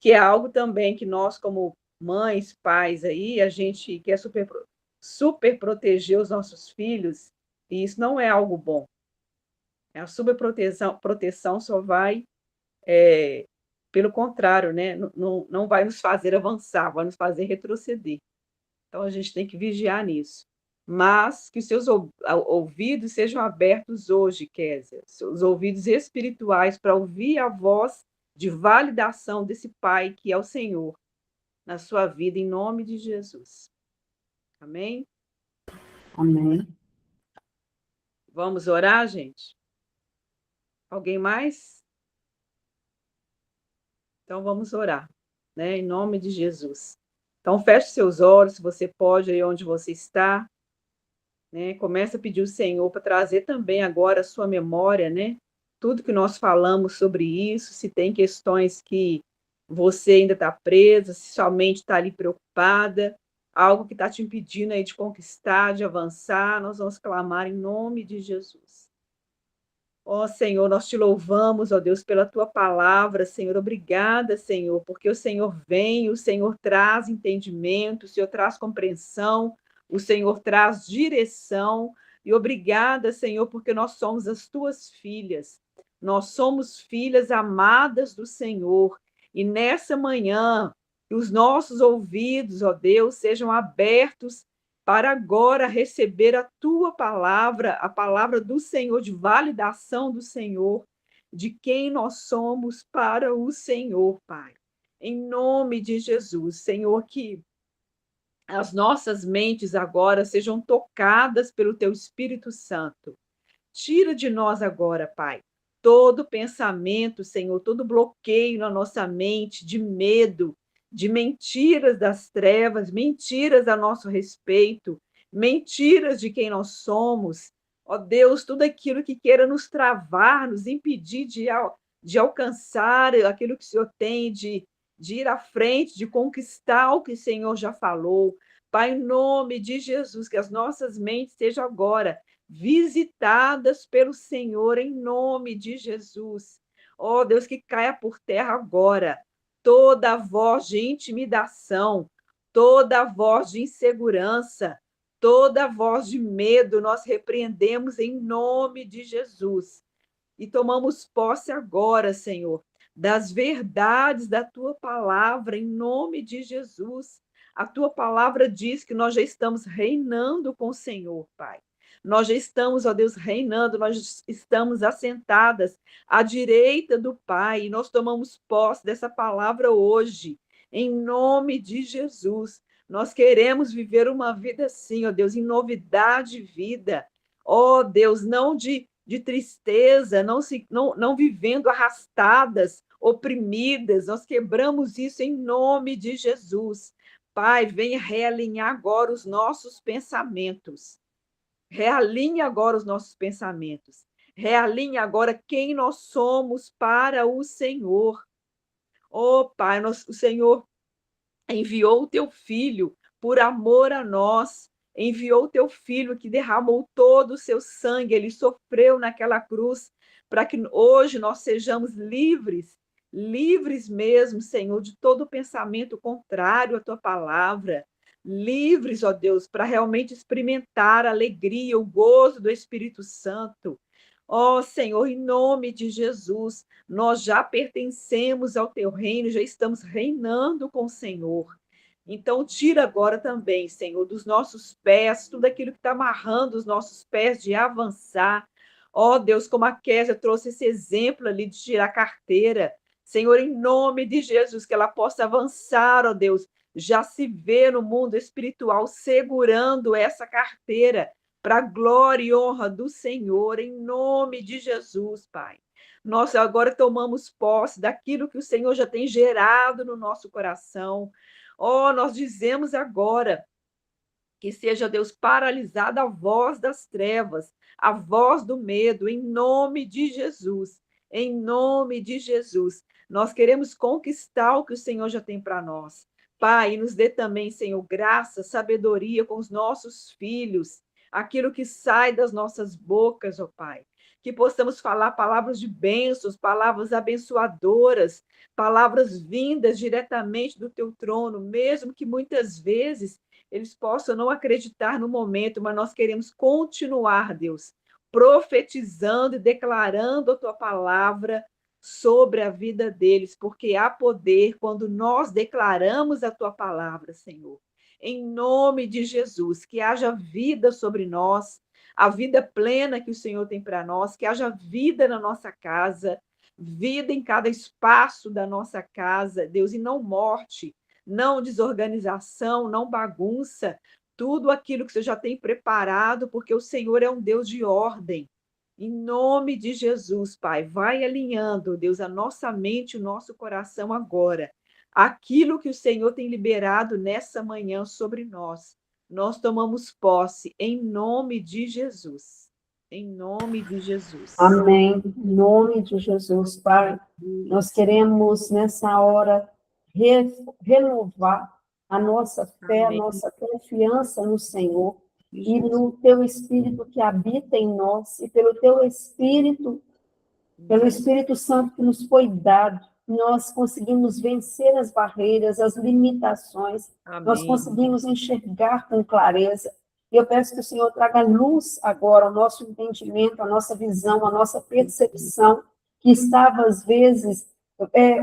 que é algo também que nós, como mães, pais, aí, a gente quer super proteger os nossos filhos, e isso não é algo bom. A proteção só vai, pelo contrário, né? Não vai nos fazer avançar, vai nos fazer retroceder. Então, a gente tem que vigiar nisso. Mas que os seus ouvidos sejam abertos hoje, Kézia, seus ouvidos espirituais, para ouvir a voz de validação desse Pai que é o Senhor na sua vida, em nome de Jesus. Amém? Amém. Vamos orar, gente? Alguém mais? Então, vamos orar, né? Em nome de Jesus. Então, feche seus olhos, se você pode, aí onde você está, né? Começa a pedir ao Senhor para trazer também agora a sua memória, né? Tudo que nós falamos sobre isso, se tem questões que você ainda está presa, se somente está ali preocupada, algo que está te impedindo aí de conquistar, de avançar, nós vamos clamar em nome de Jesus. Ó Senhor, nós te louvamos, ó Deus, pela tua palavra, Senhor. Obrigada, Senhor, porque o Senhor vem, o Senhor traz entendimento, o Senhor traz compreensão, o Senhor traz direção. E obrigada, Senhor, porque nós somos as tuas filhas. Nós somos filhas amadas do Senhor. E nessa manhã, que os nossos ouvidos, ó Deus, sejam abertos para agora receber a tua palavra, a palavra do Senhor, de validação do Senhor, de quem nós somos para o Senhor, Pai. Em nome de Jesus, Senhor, que as nossas mentes agora sejam tocadas pelo teu Espírito Santo. Tira de nós agora, Pai, todo pensamento, Senhor, todo bloqueio na nossa mente de medo, de mentiras das trevas, mentiras a nosso respeito, mentiras de quem nós somos. Ó Deus, tudo aquilo que queira nos travar, nos impedir de alcançar aquilo que o Senhor tem, de ir à frente, de conquistar o que o Senhor já falou. Pai, em nome de Jesus, que as nossas mentes sejam agora visitadas pelo Senhor, em nome de Jesus. Ó Deus, que caia por terra agora toda voz de intimidação, toda voz de insegurança, toda voz de medo, nós repreendemos em nome de Jesus. E tomamos posse agora, Senhor, das verdades da tua palavra, em nome de Jesus. A tua palavra diz que nós já estamos reinando com o Senhor, Pai. Nós já estamos, ó Deus, reinando, nós estamos assentadas à direita do Pai, e nós tomamos posse dessa palavra hoje, em nome de Jesus. Nós queremos viver uma vida assim, ó Deus, em novidade de vida. Ó Deus, não de tristeza, não vivendo arrastadas oprimidas. Nós quebramos isso em nome de Jesus. Pai, venha realinhar agora os nossos pensamentos. Realinhe agora os nossos pensamentos. Realinhe agora quem nós somos para o Senhor. Oh, Pai, o Senhor enviou o teu filho por amor a nós. Enviou o teu filho que derramou todo o seu sangue. Ele sofreu naquela cruz para que hoje nós sejamos livres. Livres mesmo, Senhor, de todo pensamento contrário à tua palavra. Livres, ó Deus, para realmente experimentar a alegria, o gozo do Espírito Santo. Ó Senhor, em nome de Jesus, nós já pertencemos ao teu reino, já estamos reinando com o Senhor. Então, tira agora também, Senhor, dos nossos pés, tudo aquilo que está amarrando os nossos pés de avançar. Ó Deus, como a Késia trouxe esse exemplo ali de tirar a carteira. Senhor, em nome de Jesus, que ela possa avançar, ó Deus, já se vê no mundo espiritual segurando essa carteira para a glória e honra do Senhor, em nome de Jesus, Pai. Nós agora tomamos posse daquilo que o Senhor já tem gerado no nosso coração. Oh, nós dizemos agora que seja, Deus, paralisada a voz das trevas, a voz do medo, em nome de Jesus. Em nome de Jesus. Nós queremos conquistar o que o Senhor já tem para nós. Pai, nos dê também, Senhor, graça, sabedoria com os nossos filhos, aquilo que sai das nossas bocas, ó Pai. Que possamos falar palavras de bênçãos, palavras abençoadoras, palavras vindas diretamente do teu trono, mesmo que muitas vezes eles possam não acreditar no momento, mas nós queremos continuar, Deus, profetizando e declarando a tua palavra sobre a vida deles, porque há poder quando nós declaramos a tua palavra, Senhor. Em nome de Jesus, que haja vida sobre nós, a vida plena que o Senhor tem para nós, que haja vida na nossa casa, vida em cada espaço da nossa casa, Deus, e não morte, não desorganização, não bagunça, tudo aquilo que você já tem preparado, porque o Senhor é um Deus de ordem. Em nome de Jesus, Pai, vai alinhando, Deus, a nossa mente, o nosso coração agora. Aquilo que o Senhor tem liberado nessa manhã sobre nós, nós tomamos posse em nome de Jesus. Em nome de Jesus. Amém. Em nome de Jesus, Pai, nós queremos nessa hora renovar a nossa fé, Amém. a nossa confiança no Senhor e no teu Espírito que habita em nós e pelo teu Espírito, pelo Espírito Santo que nos foi dado, nós conseguimos vencer as barreiras, as limitações, Amém. Nós conseguimos enxergar com clareza. E eu peço que o Senhor traga luz agora ao nosso entendimento, à nossa visão, à nossa percepção, que estava, às vezes,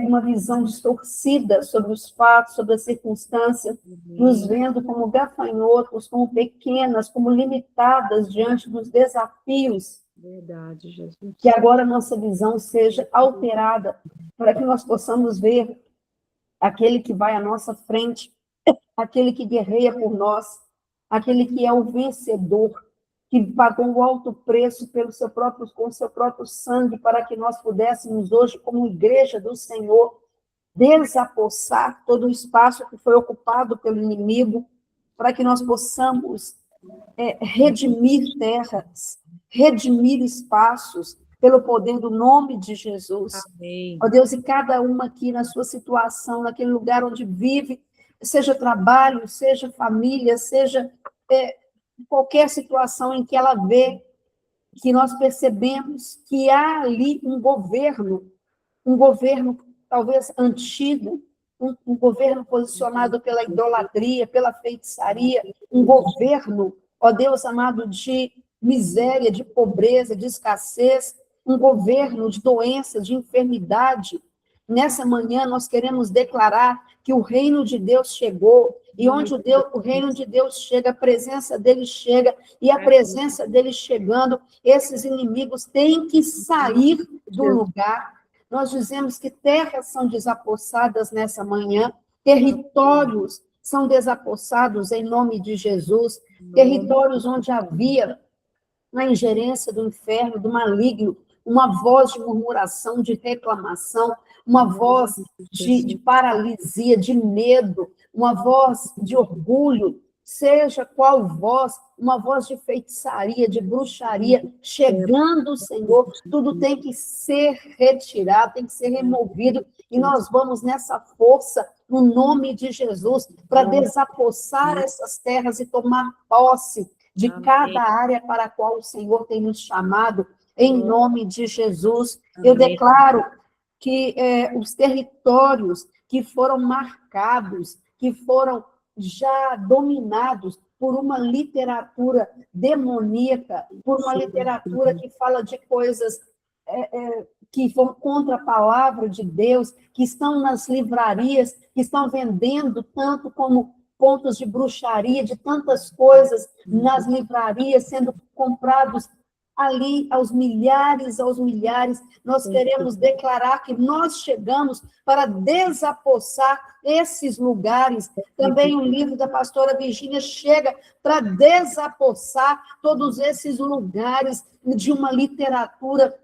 uma visão distorcida sobre os fatos, sobre as circunstâncias, nos vendo como gafanhotos, como pequenas, como limitadas diante dos desafios. Verdade, Jesus. Que agora a nossa visão seja alterada, para que nós possamos ver aquele que vai à nossa frente, aquele que guerreia por nós, aquele que é o vencedor, que pagou o alto preço com seu próprio sangue, para que nós pudéssemos hoje, como igreja do Senhor, desapossar todo o espaço que foi ocupado pelo inimigo, para que nós possamos redimir terras, redimir espaços, pelo poder do nome de Jesus. Amém. Ó Deus, e cada uma aqui na sua situação, naquele lugar onde vive, seja trabalho, seja família, seja qualquer situação em que ela vê, que nós percebemos que há ali um governo talvez antigo, um governo posicionado pela idolatria, pela feitiçaria, um governo, ó Deus amado, de miséria, de pobreza, de escassez, um governo de doenças, de enfermidade. Nessa manhã nós queremos declarar que o reino de Deus chegou, e onde o reino de Deus chega, a presença dele chega, e a presença dele chegando, esses inimigos têm que sair do lugar. Nós dizemos que terras são desapossadas nessa manhã, territórios são desapossados em nome de Jesus, territórios onde havia a ingerência do inferno, do maligno, uma voz de murmuração, de reclamação, uma voz de paralisia, de medo, uma voz de orgulho, seja qual voz, uma voz de feitiçaria, de bruxaria, chegando, Senhor, tudo tem que ser retirado, tem que ser removido, e nós vamos nessa força, no nome de Jesus, para desapossar essas terras e tomar posse de cada área para a qual o Senhor tem nos chamado, em nome de Jesus. Eu declaro que os territórios que foram marcados, que foram já dominados por uma literatura demoníaca, por uma literatura que fala de coisas que vão contra a palavra de Deus, que estão nas livrarias, que estão vendendo tanto como pontos de bruxaria, de tantas coisas nas livrarias, sendo comprados ali aos milhares, nós queremos declarar que nós chegamos para desapossar esses lugares. Também o livro da pastora Virgínia chega para desapossar todos esses lugares de uma literatura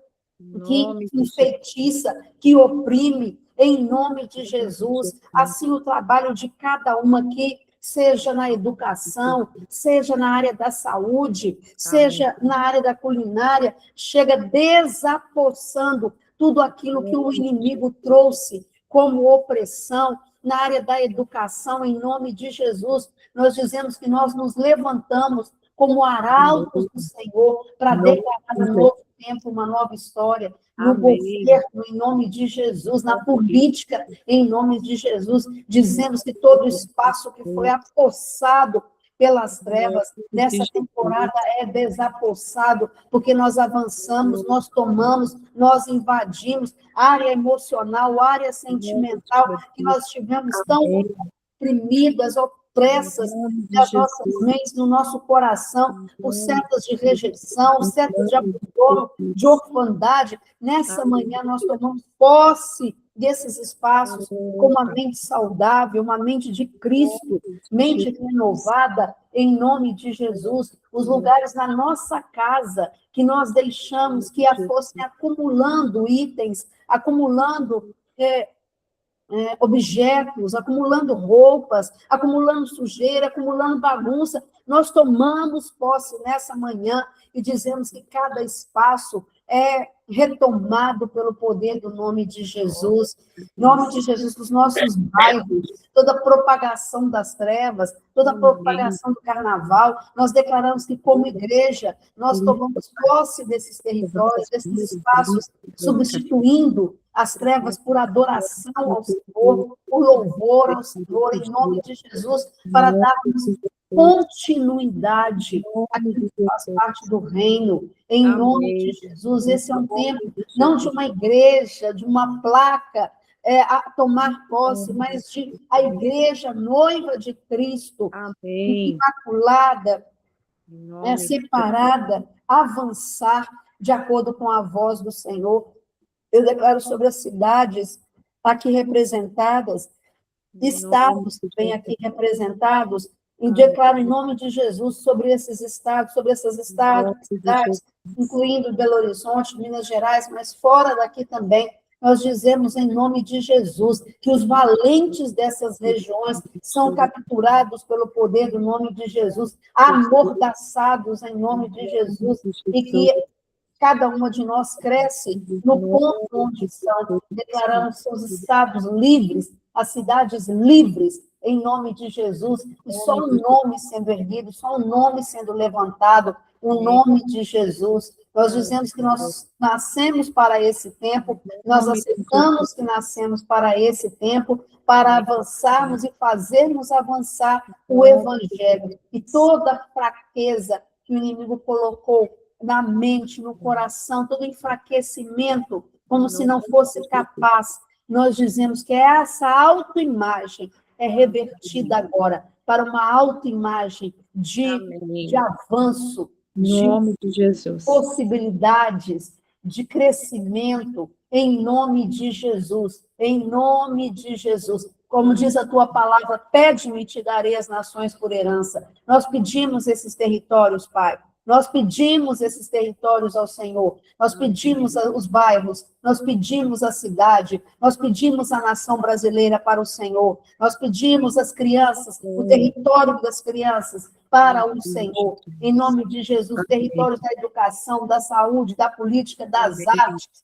que enfeitiça, que oprime, em nome de Jesus. Assim, o trabalho de cada uma aqui, seja na educação, seja na área da saúde, seja na área da culinária, chega desapossando tudo aquilo que o inimigo trouxe como opressão. Na área da educação, em nome de Jesus, nós dizemos que nós nos levantamos como arautos do Senhor para declarar um novo tempo, uma nova história, no governo, em nome de Jesus, na política, em nome de Jesus, dizemos que todo espaço que foi apossado pelas trevas, nessa temporada é desapossado, porque nós avançamos, nós tomamos, nós invadimos área emocional, área sentimental, que nós tivemos tão oprimidas, opressas nas nossas mentes, no nosso coração, por setas de rejeição, setas de abandono, de orfandade. Nessa manhã nós tomamos posse desses espaços com uma mente saudável, uma mente de Cristo, mente renovada, em nome de Jesus. Os lugares na nossa casa que nós deixamos que fossem acumulando itens, acumulando objetos, acumulando roupas, acumulando sujeira, acumulando bagunça. Nós tomamos posse nessa manhã e dizemos que cada espaço é retomado pelo poder do nome de Jesus. Em nome de Jesus, nos nossos bairros, toda a propagação das trevas, toda a propagação do carnaval, nós declaramos que, como igreja, nós tomamos posse desses territórios, desses espaços, substituindo as trevas por adoração ao Senhor, por louvor ao Senhor, em nome de Jesus, para darmos continuidade àquilo que faz parte do reino, em nome de Jesus. Esse é um tempo, não de uma igreja, de uma placa a tomar posse, mas de a igreja noiva de Cristo, imaculada, separada, avançar de acordo com a voz do Senhor. Eu declaro sobre as cidades aqui representadas, estados também aqui representados, e declaro em nome de Jesus sobre esses estados, sobre essas cidades, incluindo Belo Horizonte, Minas Gerais, mas fora daqui também, nós dizemos em nome de Jesus que os valentes dessas regiões são capturados pelo poder do nome de Jesus, amordaçados em nome de Jesus, e que cada uma de nós cresce no ponto onde estão, declarando seus estados livres, as cidades livres, em nome de Jesus, e só um nome sendo erguido, só um nome sendo levantado, o nome de Jesus. Nós dizemos que nós nascemos para esse tempo, nós aceitamos que nascemos para esse tempo, para avançarmos e fazermos avançar o Evangelho. E toda fraqueza que o inimigo colocou na mente, no coração, todo enfraquecimento, como se não fosse capaz, nós dizemos que essa autoimagem é revertida agora para uma autoimagem de avanço, de possibilidades, de crescimento, em nome de Jesus, em nome de Jesus. Como diz a tua palavra, pede-me e te darei as nações por herança. Nós pedimos esses territórios, Pai. Nós pedimos esses territórios ao Senhor, nós pedimos os bairros, nós pedimos a cidade, nós pedimos a nação brasileira para o Senhor, nós pedimos as crianças, o território das crianças para o Senhor, em nome de Jesus, territórios da educação, da saúde, da política, das artes,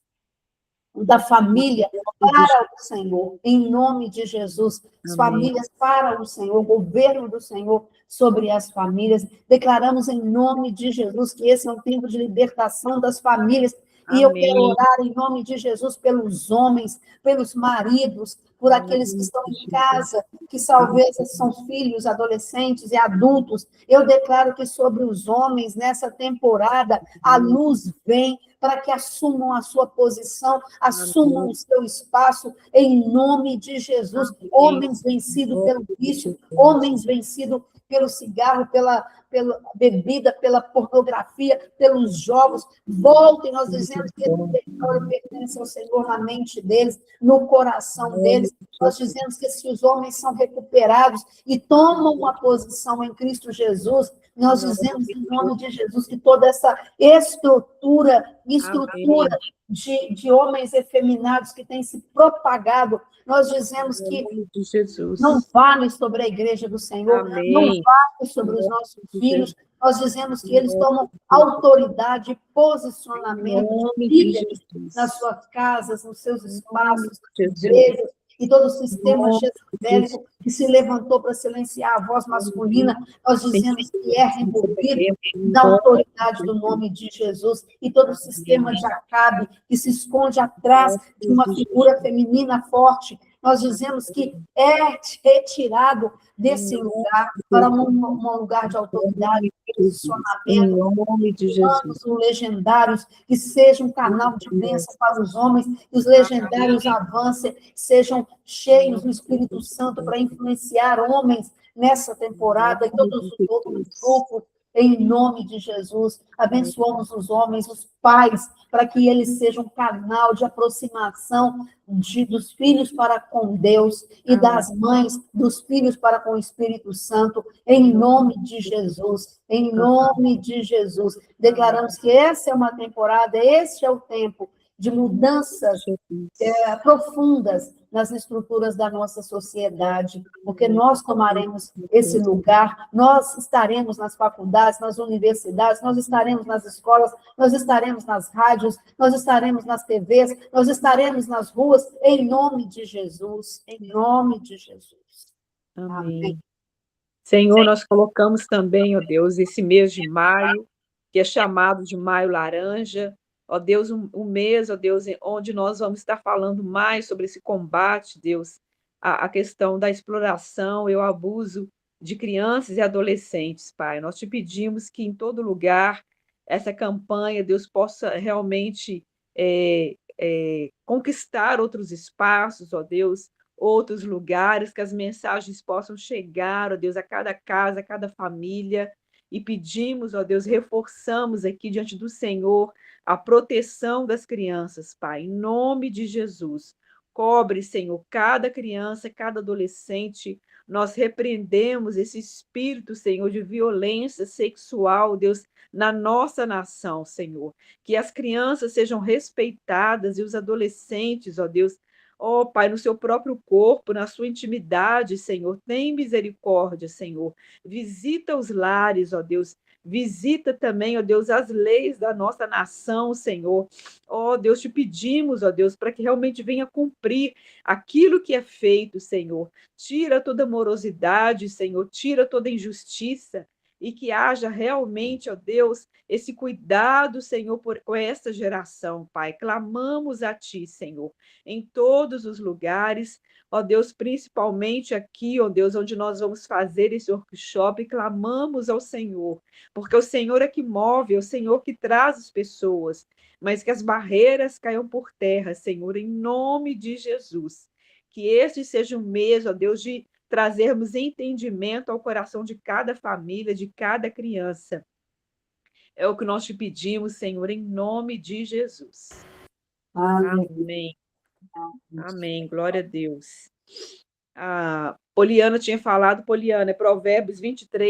da família para o Senhor, em nome de Jesus, as famílias para o Senhor, o governo do Senhor sobre as famílias. Declaramos em nome de Jesus que esse é um tempo de libertação das famílias. E eu quero orar em nome de Jesus pelos homens, pelos maridos, por aqueles que estão em casa, que talvez são filhos, adolescentes e adultos. Eu declaro que sobre os homens, nessa temporada, a luz vem para que assumam a sua posição, assumam o seu espaço, em nome de Jesus. Homens vencidos pelo vício, homens vencidos pelo cigarro, pela bebida, pela pornografia, pelos jogos, voltem, nós dizemos que esse território pertence ao Senhor na mente deles, no coração deles, nós dizemos que se os homens são recuperados e tomam uma posição em Cristo Jesus, nós dizemos em nome de Jesus que toda essa estrutura de homens efeminados que tem se propagado, nós dizemos que não vale sobre a igreja do Senhor, não vale sobre os nossos filhos, nós dizemos que eles tomam autoridade, posicionamento, líderes nas suas casas, nos seus espaços, igrejas, e todo o sistema jezabélico que se levantou para silenciar a voz masculina, nós dizemos que é removido da autoridade do nome de Jesus, e todo o sistema de Acabe que se esconde atrás de uma figura feminina forte, nós dizemos que é retirado desse lugar para um lugar de autoridade, de posicionamento, em nome de Jesus. Os legendários que sejam um canal de bênção para os homens, que os legendários avancem, sejam cheios do Espírito Santo para influenciar homens nessa temporada e todos os outros grupos, em nome de Jesus. Abençoamos os homens, os pais, para que eles sejam um canal de aproximação dos filhos para com Deus e das mães dos filhos para com o Espírito Santo, em nome de Jesus, em nome de Jesus. Declaramos que essa é uma temporada, esse é o tempo de mudanças profundas nas estruturas da nossa sociedade, porque nós tomaremos esse lugar, nós estaremos nas faculdades, nas universidades, nós estaremos nas escolas, nós estaremos nas rádios, nós estaremos nas TVs, nós estaremos nas ruas, em nome de Jesus, em nome de Jesus. Amém. Senhor, nós colocamos também, ó Deus, esse mês de maio, que é chamado de Maio Laranja, ó Deus, um mês, ó Deus, onde nós vamos estar falando mais sobre esse combate, Deus, a questão da exploração e o abuso de crianças e adolescentes, Pai. Nós te pedimos que em todo lugar essa campanha, Deus, possa realmente conquistar outros espaços, ó Deus, outros lugares, que as mensagens possam chegar, ó Deus, a cada casa, a cada família, e pedimos, ó Deus, reforçamos aqui diante do Senhor a proteção das crianças, Pai, em nome de Jesus. Cobre, Senhor, cada criança, cada adolescente. Nós repreendemos esse espírito, Senhor, de violência sexual, Deus, na nossa nação, Senhor. Que as crianças sejam respeitadas e os adolescentes, ó Deus, ó Pai, no seu próprio corpo, na sua intimidade, Senhor. Tem misericórdia, Senhor. Visita os lares, ó Deus. Visita também, ó Deus, as leis da nossa nação, Senhor. Ó Deus, te pedimos, ó Deus, para que realmente venha cumprir aquilo que é feito, Senhor. Tira toda morosidade, Senhor. Tira toda injustiça. E que haja realmente, ó Deus, esse cuidado, Senhor, com essa geração, Pai. Clamamos a Ti, Senhor, em todos os lugares, ó Deus, principalmente aqui, ó Deus, onde nós vamos fazer esse workshop, clamamos ao Senhor, porque o Senhor é que move, é o Senhor que traz as pessoas, mas que as barreiras caiam por terra, Senhor, em nome de Jesus. Que este seja um mês, ó Deus, de trazermos entendimento ao coração de cada família, de cada criança. É o que nós te pedimos, Senhor, em nome de Jesus. Amém. Amém. Glória a Deus. A Poliana tinha falado, Poliana, é Provérbios 23,